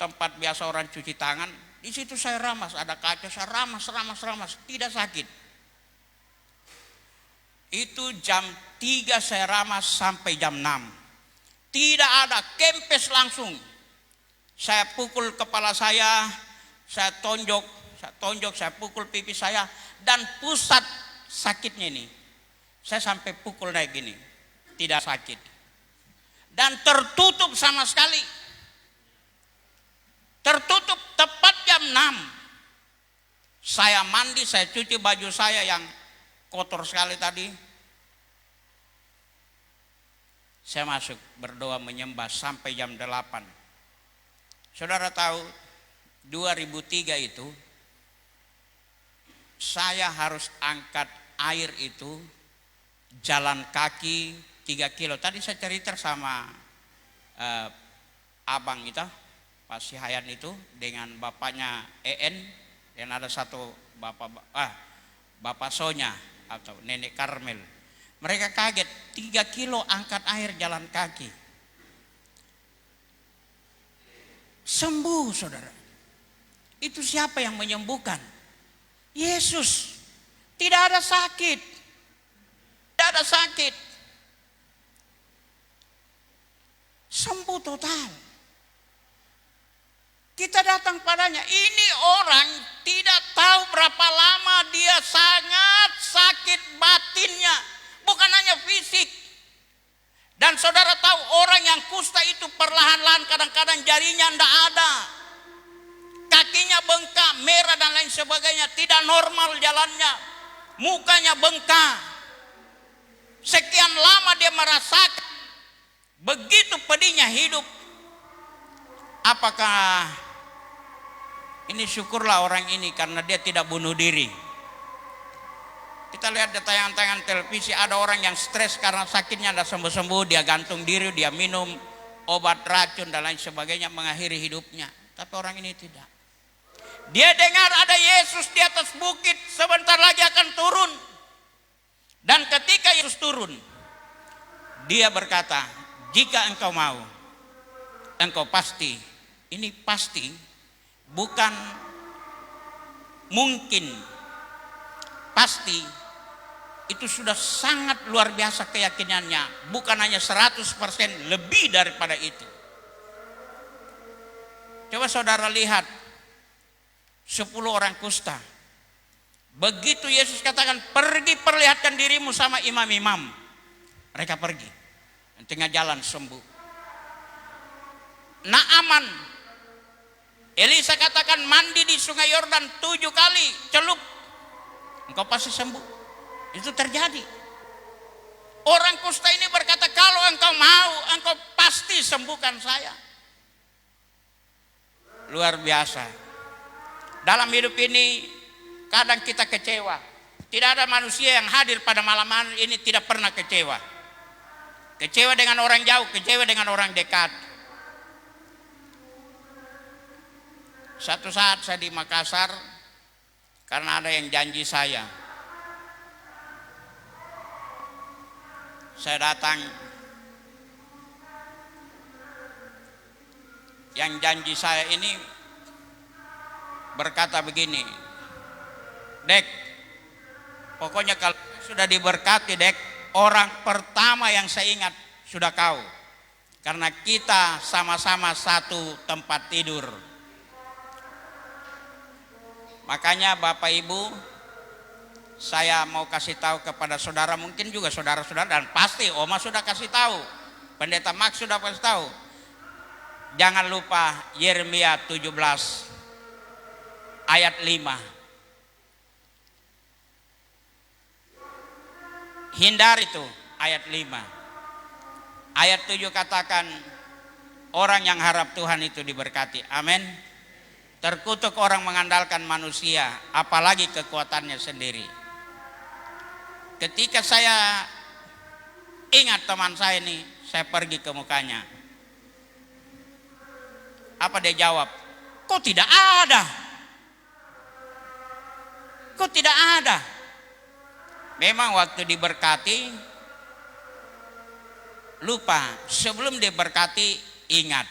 tempat biasa orang cuci tangan. Di situ saya ramas, ada kaca, saya ramas, tidak sakit. Itu jam 3 saya ramas sampai jam 6. Tidak ada, kempes langsung. Saya pukul kepala saya tonjok, saya pukul pipi saya, dan pusat sakitnya ini, saya sampai pukul naik gini, tidak sakit. Dan tertutup sama sekali. Tertutup tepat jam 6. Saya mandi, saya cuci baju saya yang kotor sekali tadi. Saya masuk berdoa menyembah sampai jam 8. Saudara tahu 2003 itu saya harus angkat air itu jalan kaki 3 kilo. Tadi saya cerita sama abang itu, Pak Sihayan itu dengan bapaknya EN, dan ada satu bapak Sonya atau nenek Karmel. Mereka kaget, 3 kilo angkat air jalan kaki. Sembuh saudara. Itu siapa yang menyembuhkan? Yesus. Tidak ada sakit. Tidak ada sakit. Sembuh total. Kita datang padanya. Ini orang tidak tahu berapa lama dia sangat sakit batinnya. Bukan hanya fisik. Dan saudara tahu orang yang kusta itu perlahan-lahan kadang-kadang jarinya tidak ada. Kakinya bengkak, merah dan lain sebagainya. Tidak normal jalannya. Mukanya bengkak. Sekian lama dia merasakan begitu pedihnya hidup. Apakah ini, syukurlah orang ini karena dia tidak bunuh diri. Kita lihat di tayangan-tayangan televisi, ada orang yang stres karena sakitnya tidak sembuh-sembuh, dia gantung diri, dia minum obat racun dan lain sebagainya, mengakhiri hidupnya. Tapi orang ini tidak. Dia dengar ada Yesus di atas bukit, sebentar lagi akan turun. Dan ketika Yesus turun, dia berkata, jika engkau mau, engkau pasti, ini pasti, bukan mungkin, pasti. Itu sudah sangat luar biasa keyakinannya. Bukan hanya 100%, lebih daripada itu. Coba saudara lihat 10 orang kusta. Begitu Yesus katakan, pergi perlihatkan dirimu sama imam-imam. Mereka pergi. Dan tengah jalan sembuh. Naaman, Elisa katakan mandi di sungai Yordan 7 kali, celup, engkau pasti sembuh. Itu terjadi. Orang kusta ini berkata, kalau engkau mau, engkau pasti sembuhkan saya. Luar biasa. Dalam hidup ini kadang kita kecewa. Tidak ada manusia yang hadir pada malam ini tidak pernah kecewa. Kecewa dengan orang jauh, kecewa dengan orang dekat. Satu saat saya di Makassar, karena ada yang janji saya datang. Yang janji saya ini berkata begini, Dek, pokoknya kalau sudah diberkati Dek, orang pertama yang saya ingat sudah kau. Karena kita sama-sama satu tempat tidur. Makanya Bapak Ibu, Saya mau kasih tahu kepada saudara, mungkin juga saudara-saudara, dan pasti Oma sudah kasih tahu, Pendeta Max sudah kasih tahu. Jangan lupa Yeremia 17 ayat 5. Hindari itu ayat 5. Ayat 7 katakan orang yang harap Tuhan itu diberkati. Amin. Terkutuk orang mengandalkan manusia, apalagi kekuatannya sendiri. Ketika saya ingat teman saya ini, saya pergi ke mukanya. Apa dia jawab? Kok tidak ada? Kok tidak ada? Memang waktu diberkati lupa, sebelum diberkati ingat.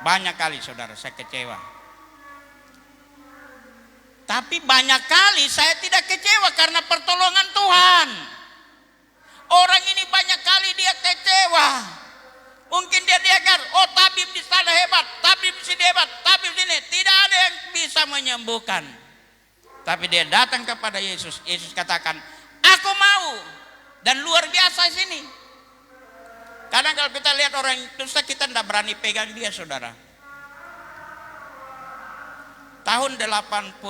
Banyak kali saudara saya kecewa. Tapi banyak kali saya tidak kecewa karena pertolongan Tuhan. Orang ini banyak kali dia kecewa. Mungkin dia kan, oh tabib di sana hebat, tabib di sini hebat, tabib di sini. Tidak ada yang bisa menyembuhkan. Tapi dia datang kepada Yesus. Yesus katakan, aku mau. Dan luar biasa sini. Kadang kalau kita lihat orang dusta, kita tidak berani pegang dia saudara. Tahun 84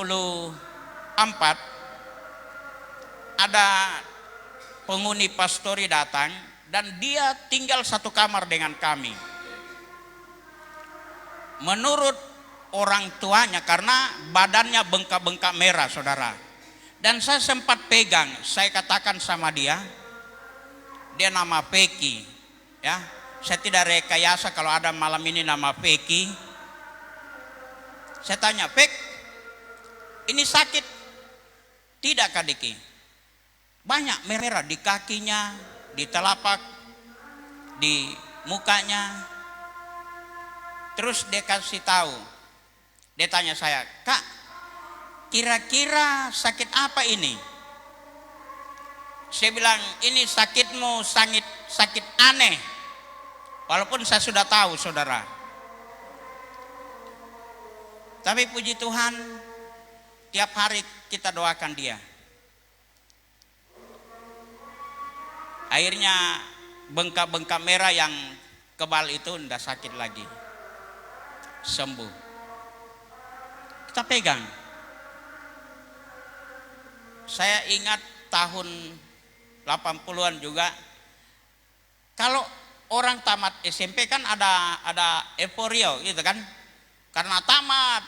ada penghuni pastori datang dan dia tinggal satu kamar dengan kami. Menurut orang tuanya, karena badannya bengkak-bengkak merah saudara. Dan saya sempat pegang, saya katakan sama dia nama Peki, ya. Saya tidak rekayasa kalau ada malam ini nama Peki. Saya tanya, Pek, ini sakit? Tidak Kak Diki. Banyak merah di kakinya, di telapak, di mukanya. Terus dia kasih tahu. Dia tanya saya, Kak, kira-kira sakit apa ini? Saya bilang, ini sakitmu sakit aneh. Walaupun saya sudah tahu saudara. Tapi puji Tuhan, tiap hari kita doakan dia. Akhirnya bengkak-bengkak merah yang kebal itu tidak sakit lagi. Sembuh. Kita pegang. Saya ingat tahun 80-an juga. Kalau orang tamat SMP kan ada euforia gitu kan. Karena tamat,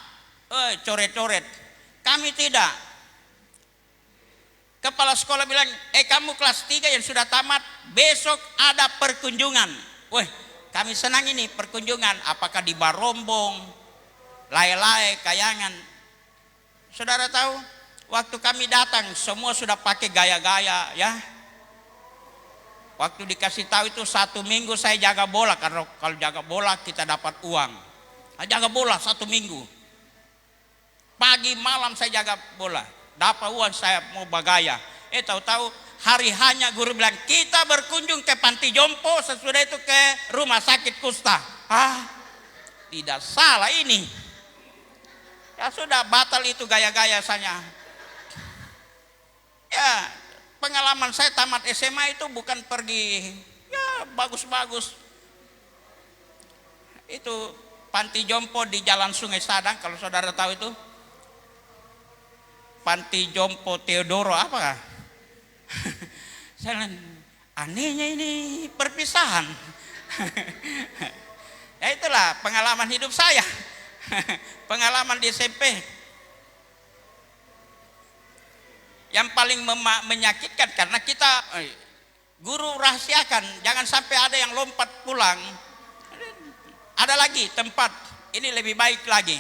coret-coret. Kami tidak. Kepala sekolah bilang, kamu kelas 3 yang sudah tamat, besok ada perkunjungan. Wih, kami senang ini perkunjungan. Apakah di Barombong, Lae-Lae, Kayangan. Saudara tahu, waktu kami datang, semua sudah pakai gaya-gaya ya. Waktu dikasih tahu itu 1 minggu saya jaga bola. Karena kalau jaga bola kita dapat uang. Jaga bola 1 minggu. Pagi malam saya jaga bola. Dapat uang, saya mau bagaya. Tahu-tahu hari hanya guru bilang, kita berkunjung ke panti jompo, sesudah itu ke rumah sakit kusta. Tidak salah ini. Ya sudah, batal itu gaya-gaya saya. Ya, pengalaman saya tamat SMA itu bukan pergi ya bagus-bagus. Itu panti jompo di Jalan Sungai Sadang, kalau saudara tahu itu. Panti jompo Teodoro apa? Saya anehnya ini perpisahan. Ya itulah pengalaman hidup saya. Pengalaman di SMP. Yang paling menyakitkan karena kita guru rahasiakan, jangan sampai ada yang lompat pulang. Ada lagi tempat, ini lebih baik lagi.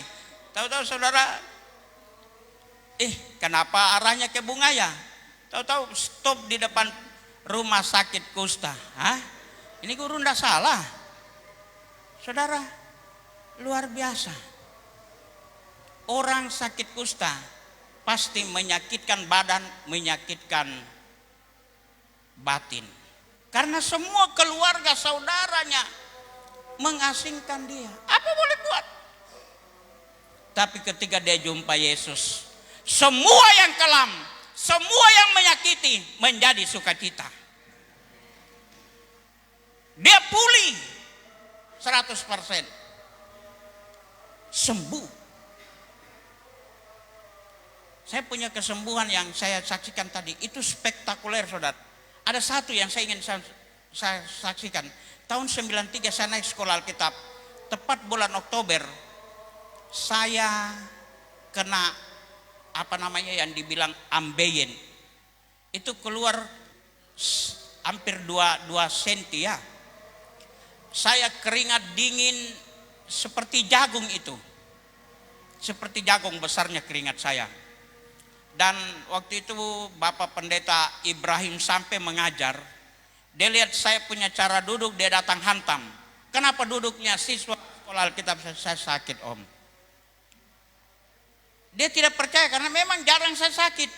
Tahu-tahu saudara, kenapa arahnya ke Bungaya? Tahu-tahu stop di depan rumah sakit kusta. Ini guru ndak salah. Saudara, luar biasa. Orang sakit kusta pasti menyakitkan badan, menyakitkan batin. Karena semua keluarga saudaranya mengasingkan dia. Apa boleh buat? Tapi ketika dia jumpa Yesus, semua yang kelam, semua yang menyakiti menjadi sukacita. Dia pulih 100%. Sembuh. Saya punya kesembuhan yang saya saksikan tadi, itu spektakuler, saudara. Ada satu yang saya ingin saya saksikan. Tahun 93 saya naik sekolah Alkitab. Tepat bulan Oktober, saya kena yang dibilang ambeien. Itu keluar hampir 2 senti ya. Saya keringat dingin seperti jagung itu. Seperti jagung besarnya keringat saya. Dan waktu itu Bapak Pendeta Ibrahim sampai mengajar. Dia lihat saya punya cara duduk, dia datang hantam. Kenapa duduknya siswa sekolah Alkitab saya sakit, Om? Dia tidak percaya karena memang jarang saya sakit.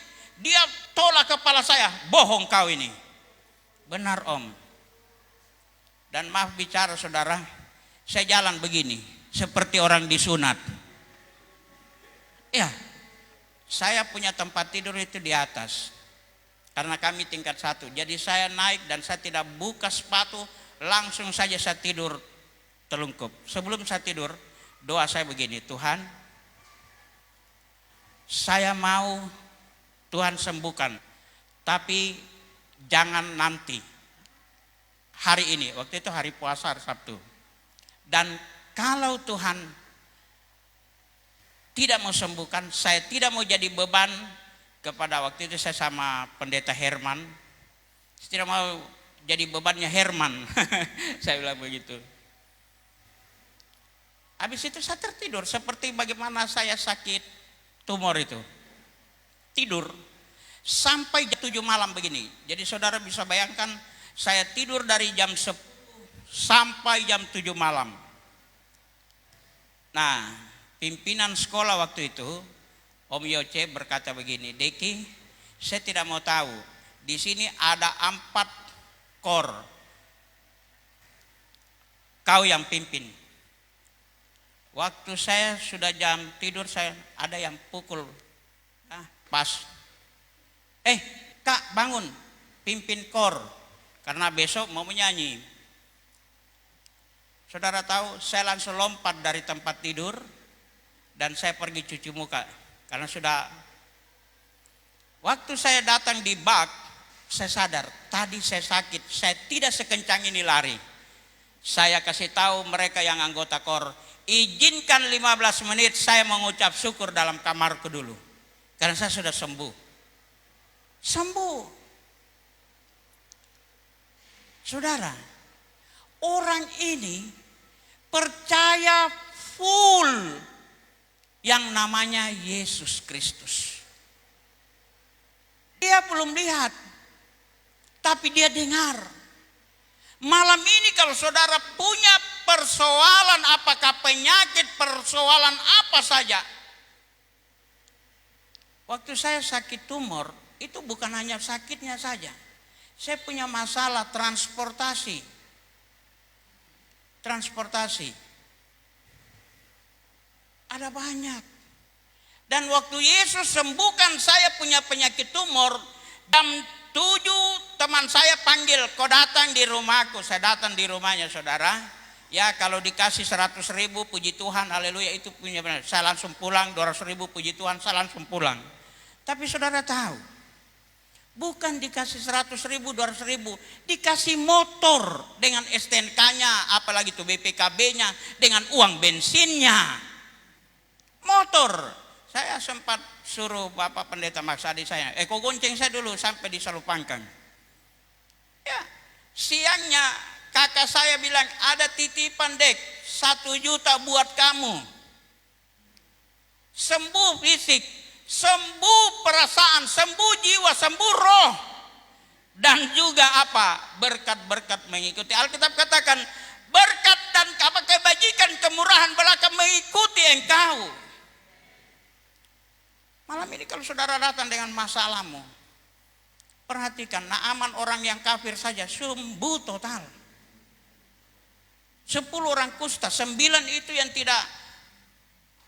Dia tolak kepala saya, bohong kau ini. Benar, Om. Dan maaf bicara, saudara, saya jalan begini seperti orang disunat. Ya, saya punya tempat tidur itu di atas. Karena kami tingkat 1. Jadi saya naik dan saya tidak buka sepatu. Langsung saja saya tidur telungkup. Sebelum saya tidur, doa saya begini. Tuhan, saya mau Tuhan sembuhkan. Tapi jangan nanti. Hari ini. Waktu itu hari puasa, hari Sabtu. Dan kalau Tuhan tidak mau sembuhkan, saya tidak mau jadi beban kepada, waktu itu saya sama Pendeta Herman, saya tidak mau jadi bebannya Herman. Saya bilang begitu. Habis itu saya tertidur seperti bagaimana saya sakit tumor itu. Tidur sampai jam 7 malam begini. Jadi saudara bisa bayangkan, saya tidur dari jam 10 sampai jam 7 malam. Nah, pimpinan sekolah waktu itu, Om Yoce berkata begini, Deki, saya tidak mau tahu. Di sini ada 4 kor. Kau yang pimpin. Waktu saya sudah jam tidur, saya ada yang pukul. Pas. Kak bangun, pimpin kor. Karena besok mau menyanyi. Saudara tahu, saya langsung lompat dari tempat tidur. Dan saya pergi cuci muka. Karena sudah. Waktu saya datang di bak, saya sadar. Tadi saya sakit. Saya tidak sekencang ini lari. Saya kasih tahu mereka yang anggota kor. Izinkan 15 menit saya mengucap syukur dalam kamarku dulu. Karena saya sudah sembuh. Sembuh. Saudara. Orang ini percaya full yang namanya Yesus Kristus. Dia belum lihat, tapi dia dengar. Malam ini kalau saudara punya persoalan, apakah penyakit, persoalan apa saja. Waktu saya sakit tumor, itu bukan hanya sakitnya saja. Saya punya masalah transportasi. Ada banyak. Dan waktu Yesus sembuhkan saya punya penyakit tumor, jam 7 teman saya panggil, kau datang di rumahku. Saya datang di rumahnya, saudara. Ya, kalau dikasih 100.000, puji Tuhan, haleluya, itu punya benar. Saya langsung pulang, 200.000, puji Tuhan, saya langsung pulang. Tapi saudara tahu, bukan dikasih 100.000, 200.000, dikasih motor dengan STNK-nya, apalagi itu BPKB-nya, dengan uang bensinnya. Motor. Saya sempat suruh Bapak Pendeta Maksadi saya, kau gonceng saya dulu sampai di Salupangkang. Ya, siangnya kakak saya bilang, ada titipan Dek, 1 juta buat kamu. Sembuh fisik, sembuh perasaan, sembuh jiwa, sembuh roh. Dan juga apa? Berkat-berkat mengikuti. Alkitab katakan, berkat dan kebajikan, kemurahan belaka mengikuti engkau. Malam ini kalau saudara datang dengan masalahmu, perhatikan, Naaman orang yang kafir saja sembuh total. 10 orang kusta, 9 itu yang tidak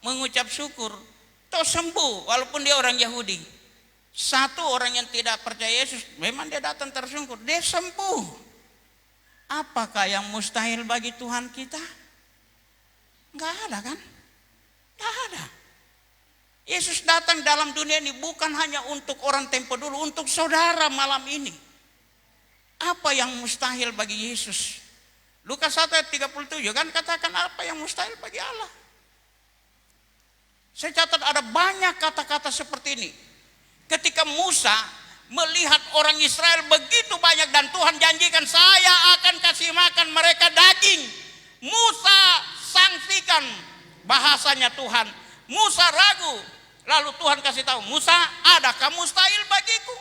mengucap syukur. Toh sembuh walaupun dia orang Yahudi. Satu orang yang tidak percaya Yesus, memang dia datang tersungkur, dia sembuh. Apakah yang mustahil bagi Tuhan kita? Enggak ada kan? Enggak ada. Yesus datang dalam dunia ini bukan hanya untuk orang tempo dulu, untuk saudara malam ini. Apa yang mustahil bagi Yesus? Lukas 1 ayat 37 kan katakan apa yang mustahil bagi Allah. Saya catat ada banyak kata-kata seperti ini. Ketika Musa melihat orang Israel begitu banyak dan Tuhan janjikan saya akan kasih makan mereka daging. Musa sangsikan bahasanya Tuhan. Musa ragu. Lalu Tuhan kasih tahu, Musa, adakah mustahil bagiku?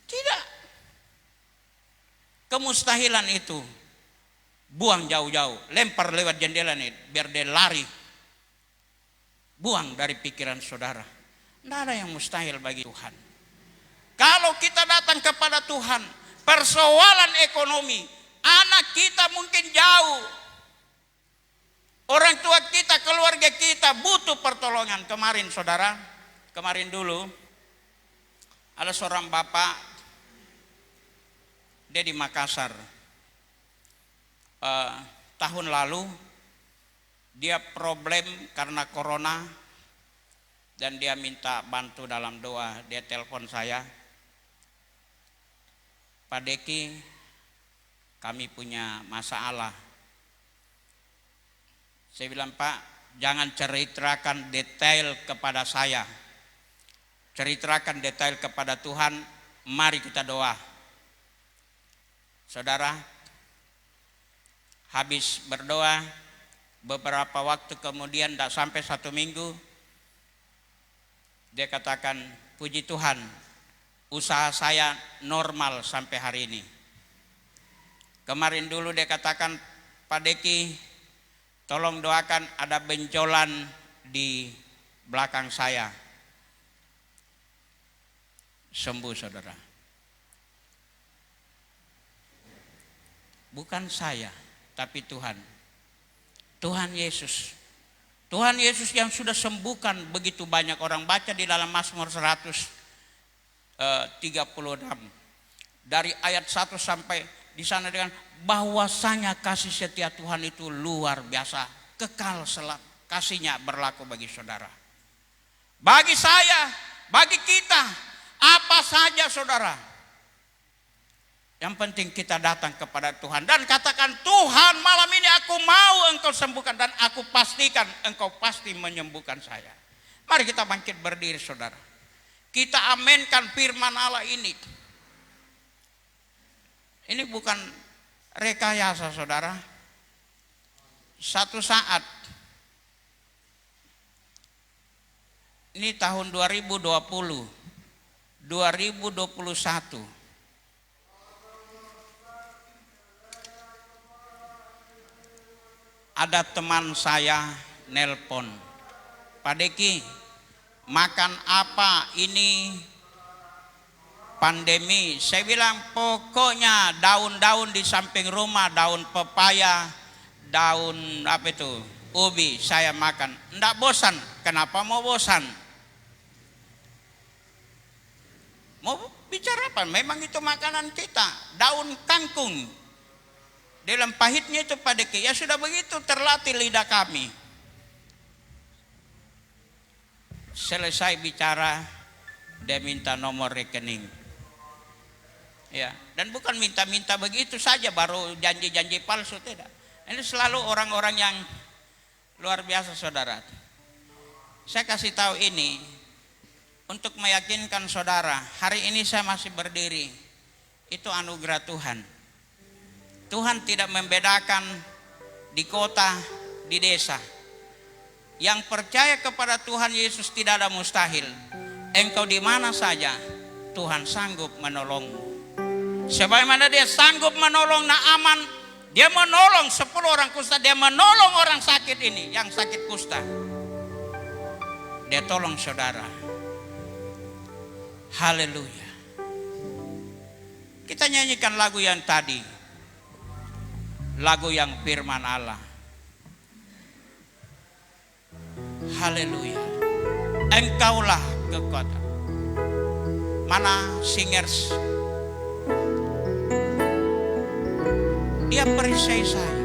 Tidak. Kemustahilan itu buang jauh-jauh, lempar lewat jendela nih biar dia lari. Buang dari pikiran saudara. Tidak ada yang mustahil bagi Tuhan. Kalau kita datang kepada Tuhan, persoalan ekonomi, anak kita mungkin jauh, orang tua kita, keluarga kita butuh pertolongan. Kemarin saudara, kemarin dulu ada seorang bapak, dia di Makassar. Tahun lalu dia problem karena corona dan dia minta bantu dalam doa. Dia telepon saya, Pak Deki, kami punya masalah. Saya bilang, Pak, jangan ceritakan detail kepada saya. Ceritakan detail kepada Tuhan, mari kita doa. Saudara, habis berdoa, beberapa waktu kemudian, tidak sampai 1 minggu, dia katakan, puji Tuhan, usaha saya normal sampai hari ini. Kemarin dulu dia katakan, Pak Deki, tolong doakan, ada benjolan di belakang saya. Sembuh saudara. Bukan saya, tapi Tuhan. Tuhan Yesus. Tuhan Yesus yang sudah sembuhkan begitu banyak orang. Baca di dalam Mazmur 136. Dari ayat 1 sampai di sana dengan bahwasanya kasih setia Tuhan itu luar biasa, kekal selalu. Kasihnya berlaku bagi saudara. Bagi saya, bagi kita, apa saja saudara. Yang penting kita datang kepada Tuhan dan katakan, Tuhan malam ini aku mau Engkau sembuhkan dan aku pastikan Engkau pasti menyembuhkan saya. Mari kita bangkit berdiri saudara. Kita amenkan firman Allah ini. Ini bukan rekayasa saudara. Satu saat, ini tahun 2020, 2021. Ada teman saya nelpon, Pak Deki, makan apa ini pandemi? Saya bilang pokoknya daun-daun di samping rumah, daun pepaya, daun apa itu, ubi, saya makan. Nggak bosan. Kenapa mau bosan? Mau bicara apa? Memang itu makanan kita, daun kangkung. Dalam pahitnya itu Pak Deki, ya sudah begitu terlatih lidah kami. Selesai bicara, dia minta nomor rekening. Ya, dan bukan minta-minta begitu saja baru janji-janji palsu, tidak. Ini selalu orang-orang yang luar biasa saudara. Saya kasih tahu ini untuk meyakinkan saudara, hari ini saya masih berdiri. Itu anugerah Tuhan. Tuhan tidak membedakan di kota, di desa. Yang percaya kepada Tuhan Yesus tidak ada mustahil. Engkau di mana saja, Tuhan sanggup menolongmu. Sebagaimana dia sanggup menolong Naaman, dia menolong 10 orang kusta, dia menolong orang sakit ini, yang sakit kusta. Dia tolong saudara. Haleluya. Kita nyanyikan lagu yang tadi. Lagu yang firman Allah. Haleluya. Engkaulah kekuatan. Mana singers? Dia perisai saya.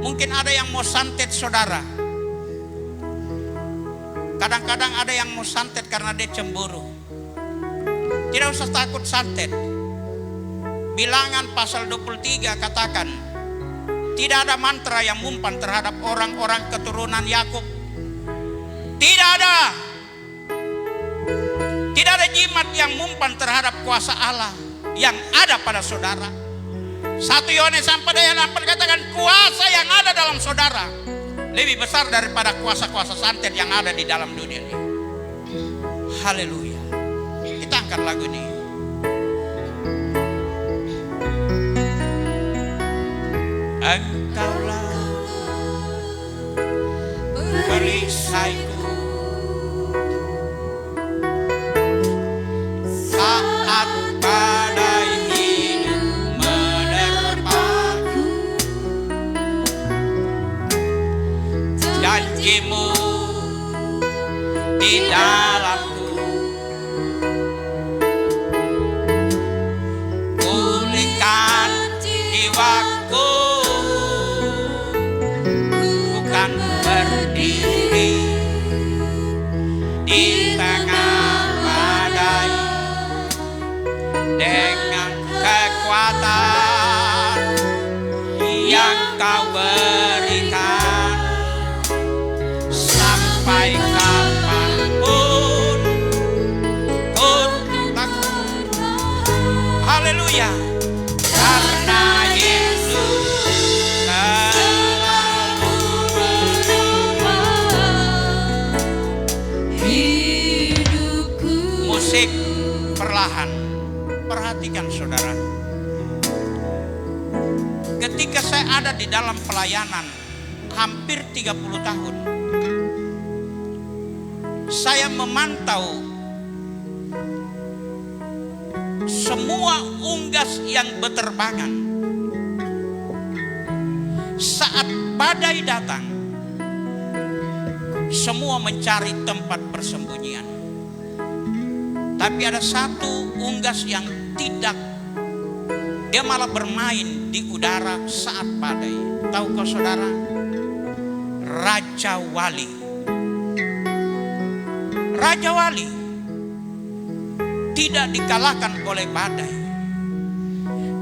Mungkin ada yang mau santet saudara. Kadang-kadang ada yang mau santet karena dia cemburu. Tidak usah takut santet. Bilangan pasal 23 katakan, tidak ada mantra yang mumpan terhadap orang-orang keturunan Yakub. Tidak ada. Tidak ada jimat yang mumpan terhadap kuasa Allah yang ada pada saudara. 1 Yohanes 4:8 katakan, kuasa yang ada dalam saudara lebih besar daripada kuasa-kuasa santet yang ada di dalam dunia ini. Haleluya. Kita angkat lagu ini. Engkaulah perisaiku saat badai hidup menerpaku. Janjimu di dalamku, pulihkan jiwaku. Bukan berdiri di tengah badai dengan kekuatan yang kau berikan. Sampai kapanpun ku lakukan. Haleluya. Karena Yesus selalu menemani hidupku. Musik perlahan. Perhatikan saudara. Ketika saya ada di dalam pelayanan hampir 30 tahun, saya memantau semua unggas yang berterbangan. Saat badai datang, semua mencari tempat persembunyian. Tapi ada satu unggas yang tidak, dia malah bermain di udara saat badai. Tahukah saudara? Raja Wali. Raja Wali tidak dikalahkan oleh badai.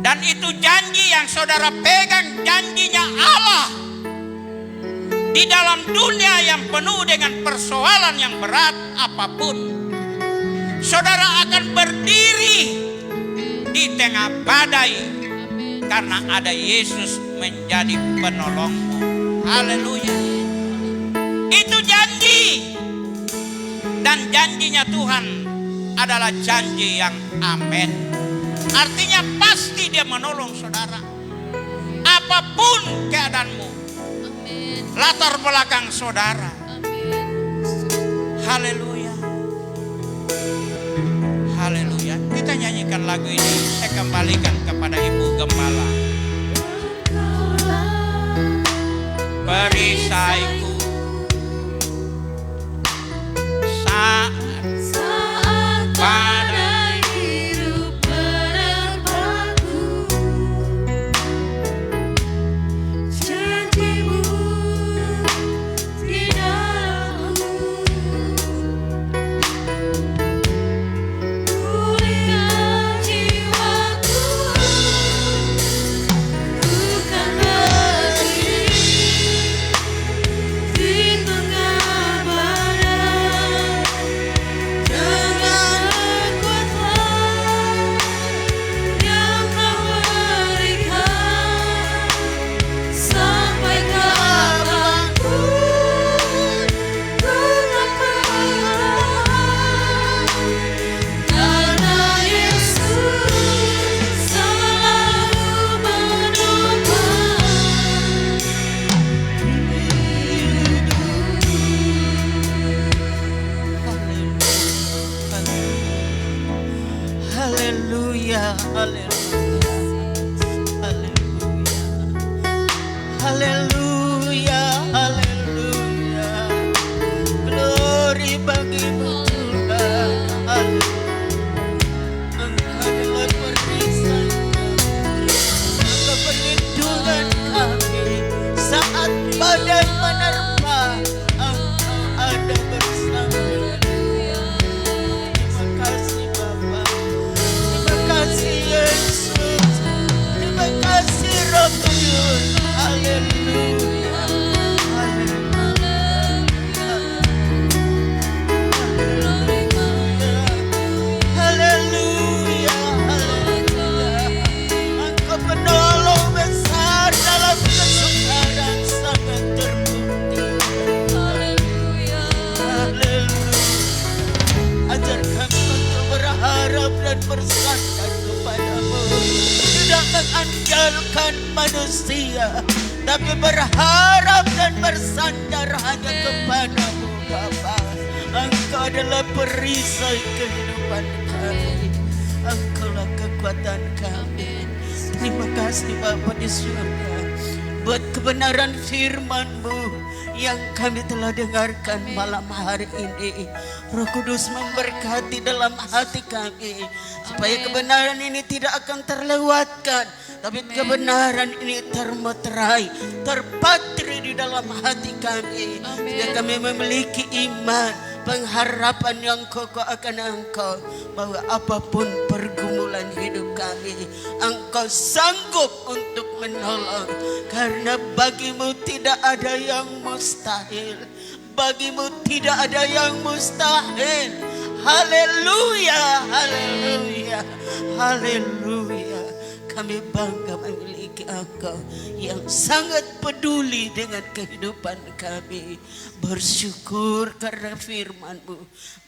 Dan itu janji yang saudara pegang, janjinya Allah. Di dalam dunia yang penuh dengan persoalan yang berat apapun, saudara akan berdiri di tengah badai karena ada Yesus menjadi penolongmu. Haleluya. Itu janji. Dan janjinya Tuhan adalah janji yang amin. Artinya pasti dia menolong saudara. Apapun keadaanmu, latar belakang saudara. Haleluya. Haleluya. Kita nyanyikan lagu ini. Saya kembalikan kepada Ibu Gembala. Perisaiku saat badai hidup menerpaku. Janjimu di dalamku, pulihkan jiwaku. Bukan berdiri di tengah badai dengan kekuatan yang kau berikan. Sampai kapanpun ku takkan, karena Yesus selalu menemani Haleluya, haleluya, haleluya, haleluya, haleluya. mengandalkan manusia, tapi berharap dan bersandar hanya kepadamu Bapa. Engkau adalah perisai kehidupan kami, Engkaulah kekuatan kami. Terima kasih Bapa di surga buat kebenaran firman-Mu yang kami telah dengarkan malam hari ini. Roh Kudus memberkati dalam hati kami supaya kebenaran ini tidak akan terlewatkan, tapi kebenaran ini termeterai, terpatri di dalam hati kami, sehingga kami memiliki iman, pengharapan yang kokoh akan Engkau, bahwa apapun pergumulan hidup kami, Engkau sanggup untuk menolong, karena bagimu tidak ada yang mustahil. Bagimu tidak ada yang mustahil. Haleluya, haleluya, haleluya. Kami bangga memiliki Engkau yang sangat peduli dengan kehidupan kami. Bersyukur karena firman-Mu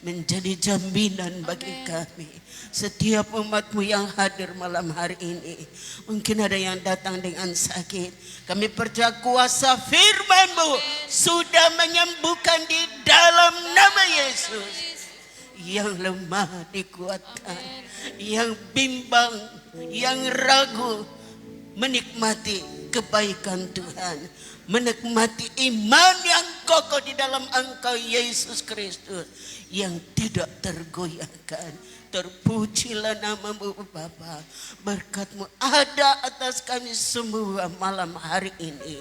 menjadi jaminan bagi kami. Setiap umat-Mu yang hadir malam hari ini, mungkin ada yang datang dengan sakit, kami percaya kuasa firman-Mu sudah menyembuhkan di dalam nama Yesus. Yang lemah dikuatkan, yang bimbang, yang ragu menikmati kebaikan Tuhan, menikmati iman yang kokoh di dalam Engkau Yesus Kristus yang tidak tergoyahkan. Terpujilah nama-Mu Bapa. Berkat-Mu ada atas kami semua malam hari ini.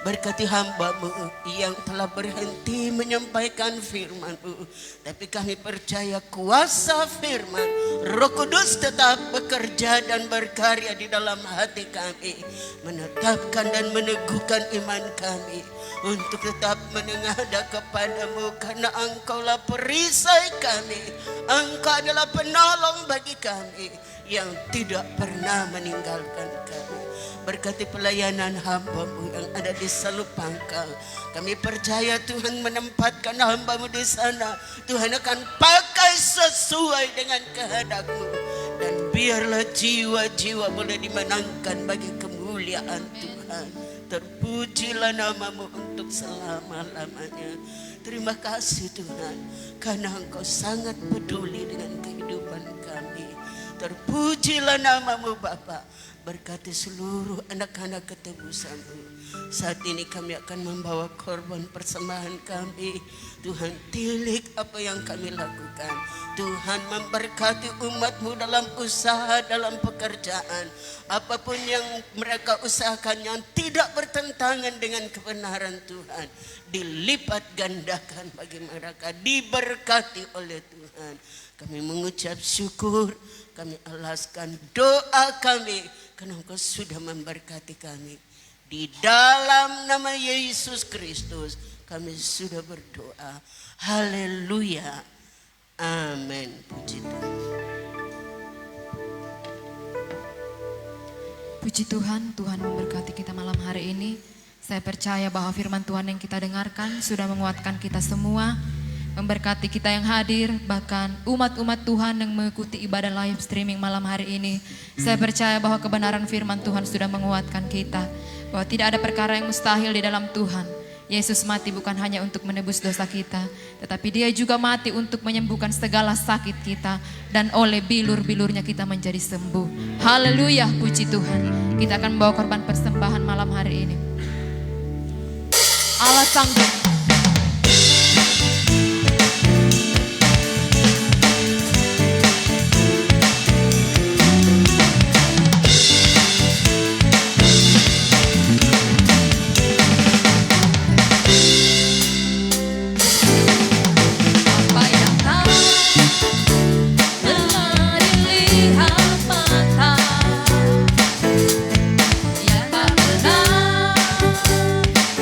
Berkati hamba-Mu yang telah berhenti menyampaikan firman-Mu, tapi kami percaya kuasa firman Roh Kudus tetap bekerja dan berkarya di dalam hati kami, menetapkan dan meneguhkan iman kami untuk tetap menengadah kepadamu, karena Engkaulah perisai kami. Engkau adalah penolong bagi kami yang tidak pernah meninggalkan kami. Berkati pelayanan hamba-Mu yang ada di Salupangkal. Kami percaya Tuhan menempatkan hamba-Mu di sana. Tuhan akan pakai sesuai dengan kehendak-Mu. Dan biarlah jiwa-jiwa boleh dimenangkan bagi kemuliaan Tuhan. Terpujilah nama-Mu untuk selama-lamanya. Terima kasih Tuhan, karena Engkau sangat peduli dengan kehidupan kami. Terpujilah nama-Mu Bapa. Berkati seluruh anak-anak ketebusan-Mu. Saat ini kami akan membawa korban persembahan kami. Tuhan, tilik apa yang kami lakukan. Tuhan, memberkati umat-Mu dalam usaha, dalam pekerjaan. Apapun yang mereka usahakan yang tidak bertentangan dengan kebenaran Tuhan, dilipat gandakan bagi mereka, diberkati oleh Tuhan. Kami mengucap syukur, kami alaskan doa kami, karena Engkau sudah memberkati kami. Di dalam nama Yesus Kristus kami sudah berdoa. Haleluya. Amin. Puji Tuhan. Puji Tuhan, Tuhan memberkati kita malam hari ini. Saya percaya bahwa firman Tuhan yang kita dengarkan sudah menguatkan kita semua, memberkati kita yang hadir, bahkan umat-umat Tuhan yang mengikuti ibadah live streaming malam hari ini. Saya percaya bahwa kebenaran firman Tuhan sudah menguatkan kita, bahwa tidak ada perkara yang mustahil di dalam Tuhan. Yesus mati bukan hanya untuk menebus dosa kita, tetapi Dia juga mati untuk menyembuhkan segala sakit kita, dan oleh bilur-bilurnya kita menjadi sembuh. Haleluya, puji Tuhan. Kita akan membawa korban persembahan malam hari ini. Allah sanggup.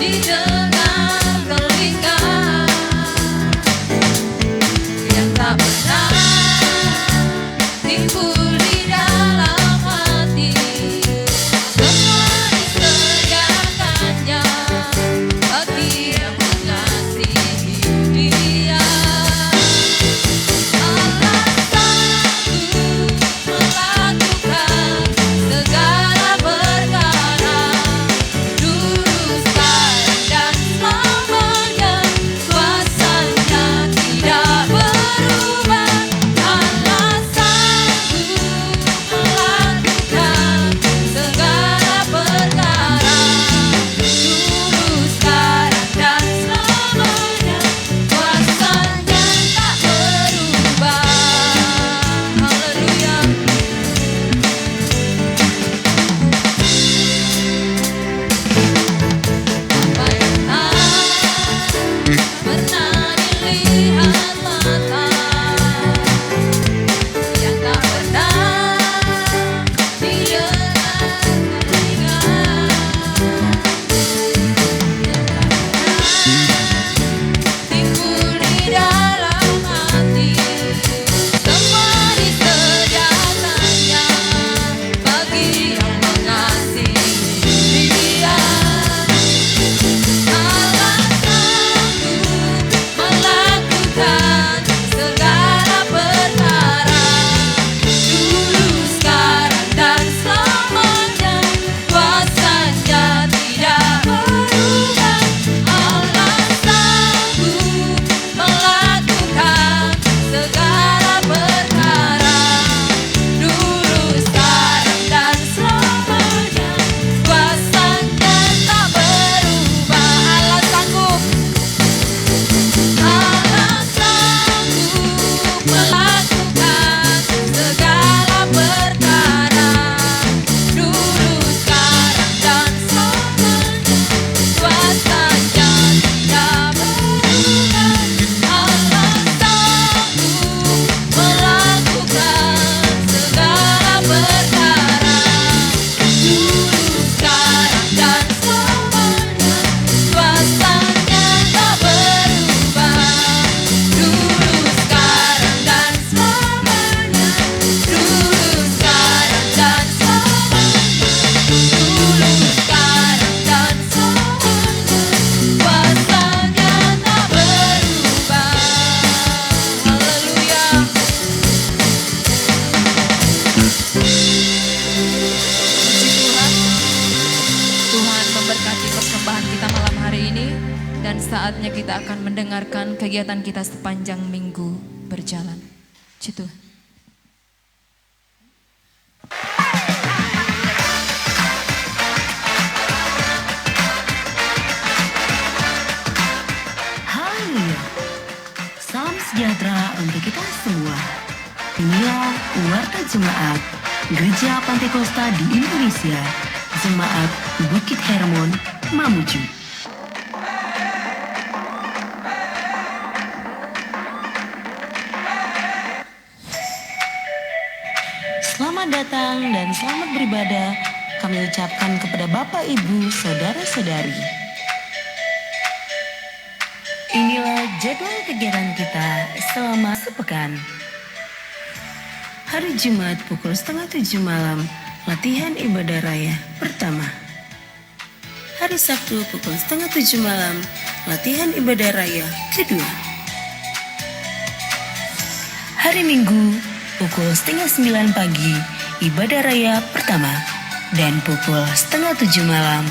Didengar saatnya kita akan mendengarkan kegiatan kita sepanjang minggu berjalan. Puji Tuhan. Haleluya. Salam sejahtera untuk kita semua. Inilah Warta Jemaat Gereja Pantekosta di Indonesia, Jemaat Bukit Hermon, Mamuju. Selamat datang dan selamat beribadah kami ucapkan kepada Bapak, Ibu, Saudara-saudari. Inilah jadwal kegiatan kita selama sepekan. Hari Jumat pukul 6:30 malam, latihan ibadah raya pertama. Hari Sabtu pukul 6:30 malam, latihan ibadah raya kedua. Hari Minggu pukul 8:30 pagi, ibadah raya pertama. Dan pukul 6:30 malam,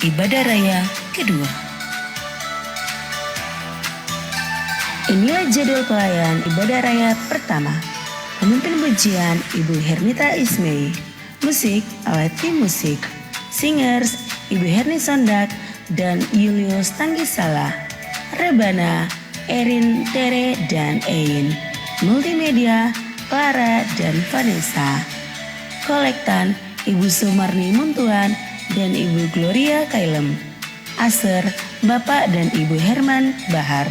ibadah raya kedua. Inilah jadwal pelayan ibadah raya pertama. Pemimpin pujian Ibu Hernita Ismay, musik alat tim musik, singers Ibu Herni Sondak dan Julius Tanggisala, rebana Erin, Tere, dan Ein, multimedia Clara dan Vanessa, kolektan Ibu Sumarni Muntuan dan Ibu Gloria Kailem, aser Bapak dan Ibu Herman Bahar.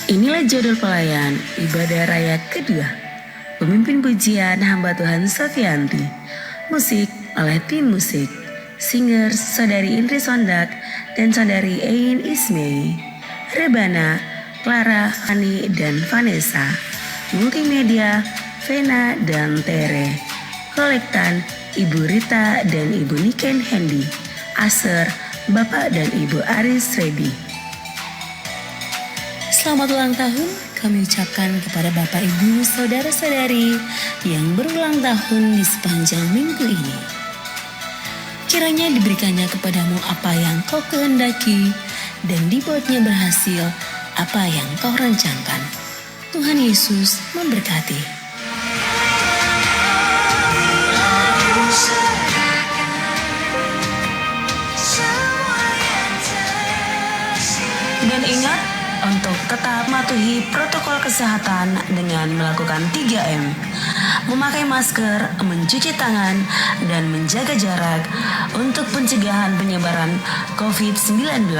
Inilah jadwal pelayan ibadah raya kedua. Pemimpin pujian hamba Tuhan Sofianti, musik oleh tim musik, singers Saudari Indri Sondak dan Saudari Ein Ismay, rebana Clara, Hani, dan Vanessa, multimedia Vena dan Tere, kolektan Ibu Rita dan Ibu Niken Hendy, aser Bapak dan Ibu Aris Redi. Selamat ulang tahun kami ucapkan kepada Bapak, Ibu, Saudara-saudari yang berulang tahun di sepanjang minggu ini. Kiranya diberikannya kepadamu apa yang kau kehendaki dan dibuatnya berhasil apa yang kau rancangkan. Tuhan Yesus memberkati. Dan ingat untuk tetap mematuhi protokol kesehatan dengan melakukan 3M, memakai masker, mencuci tangan, dan menjaga jarak untuk pencegahan penyebaran COVID-19.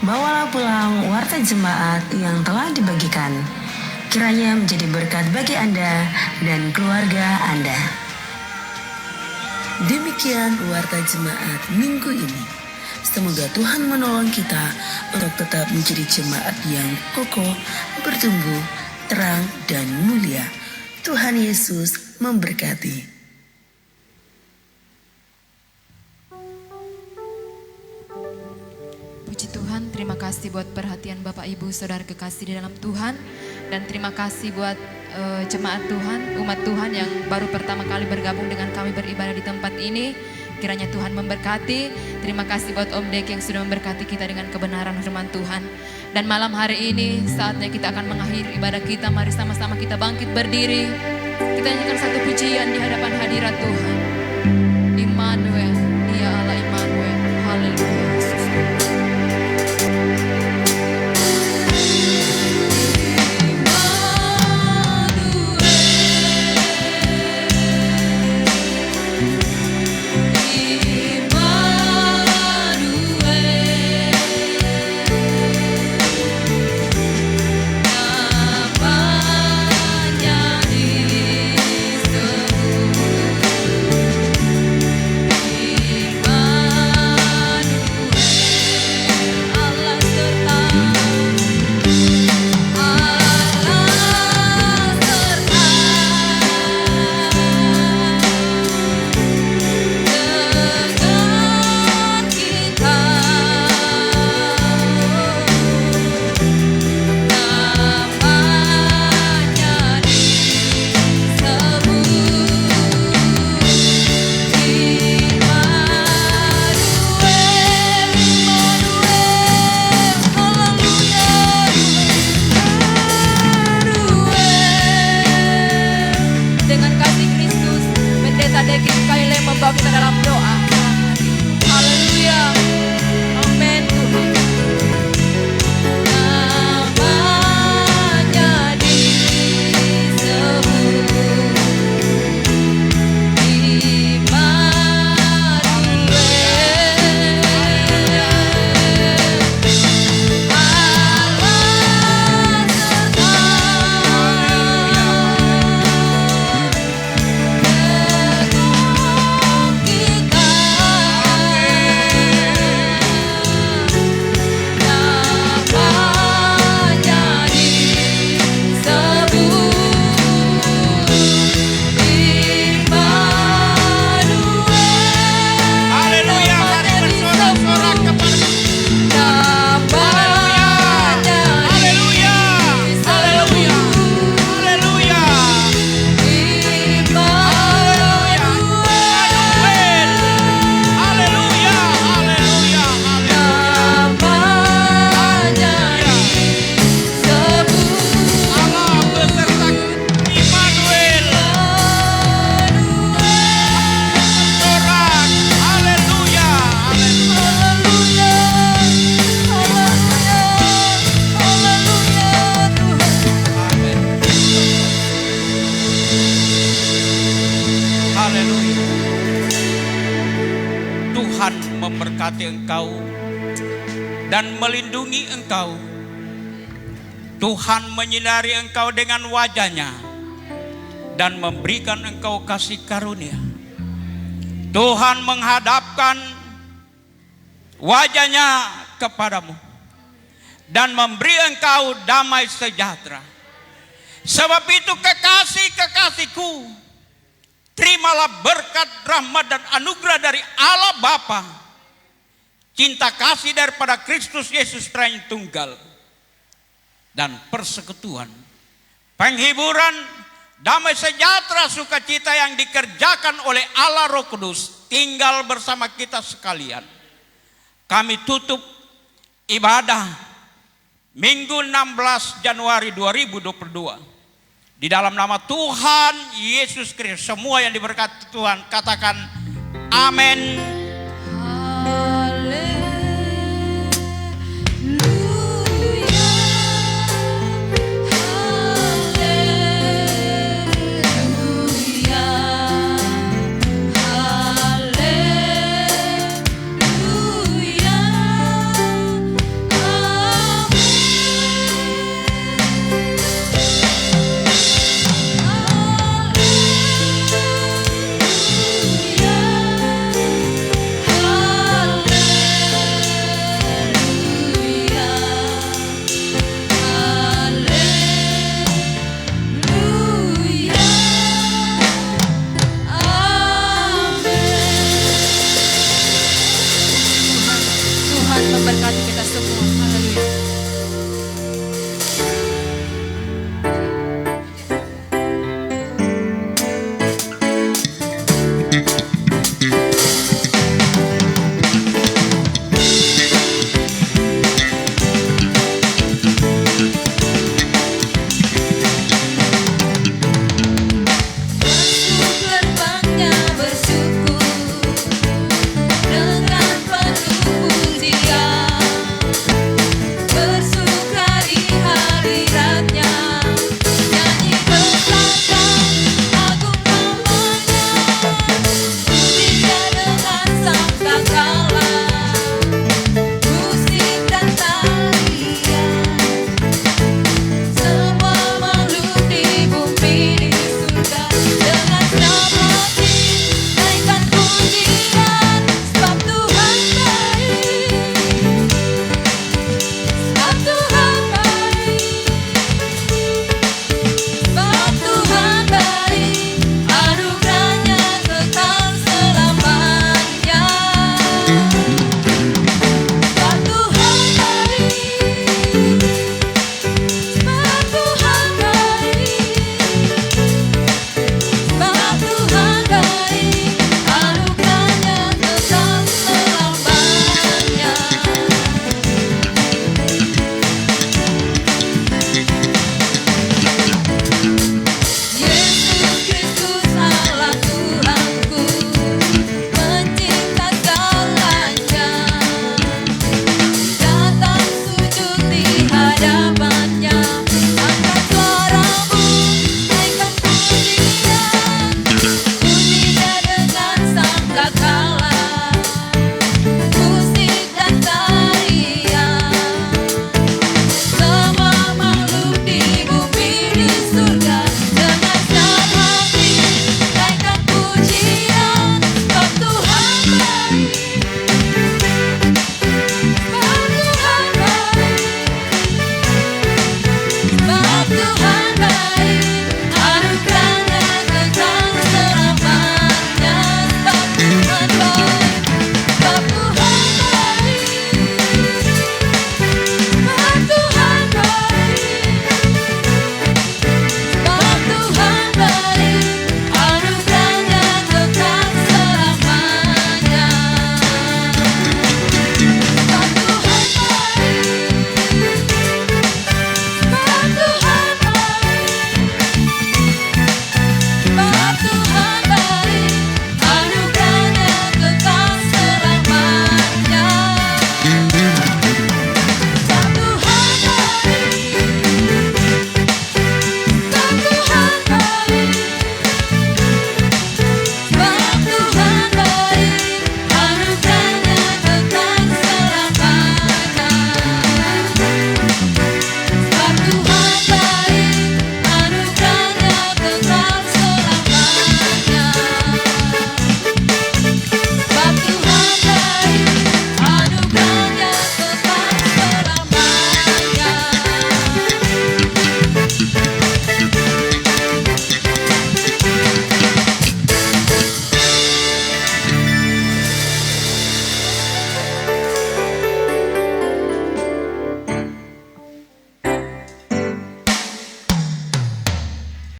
Bawalah pulang warta jemaat yang telah dibagikan. Kiranya menjadi berkat bagi Anda dan keluarga Anda. Demikian warta jemaat minggu ini. Semoga Tuhan menolong kita untuk tetap menjadi jemaat yang kokoh, bertumbuh, terang, dan mulia. Tuhan Yesus memberkati. Puji Tuhan, terima kasih buat perhatian Bapak Ibu Saudara kekasih di dalam Tuhan. Dan terima kasih buat jemaat Tuhan, umat Tuhan yang baru pertama kali bergabung dengan kami beribadah di tempat ini. Kiranya Tuhan memberkati. Terima kasih buat Om Dek yang sudah memberkati kita dengan kebenaran firman Tuhan. Dan malam hari ini saatnya kita akan mengakhiri ibadah kita. Mari sama-sama kita bangkit berdiri. Kita nyanyikan satu pujian di hadapan hadirat Tuhan. Immanuel, Dia Allah Immanuel. Haleluya. Namanya disebut memberkati engkau dan melindungi engkau. Tuhan menyinari engkau dengan wajah-Nya dan memberikan engkau kasih karunia. Tuhan menghadapkan wajah-Nya kepadamu dan memberi engkau damai sejahtera. Sebab itu kekasih-kekasihku, terimalah berkat, rahmat dan anugerah dari Allah Bapa, cinta kasih daripada Kristus Yesus Tritunggal Tunggal, dan persekutuan, penghiburan, damai sejahtera, sukacita yang dikerjakan oleh Allah Roh Kudus tinggal bersama kita sekalian. Kami tutup ibadah Minggu 16 Januari 2022 di dalam nama Tuhan Yesus Kristus. Semua yang diberkati Tuhan katakan amin.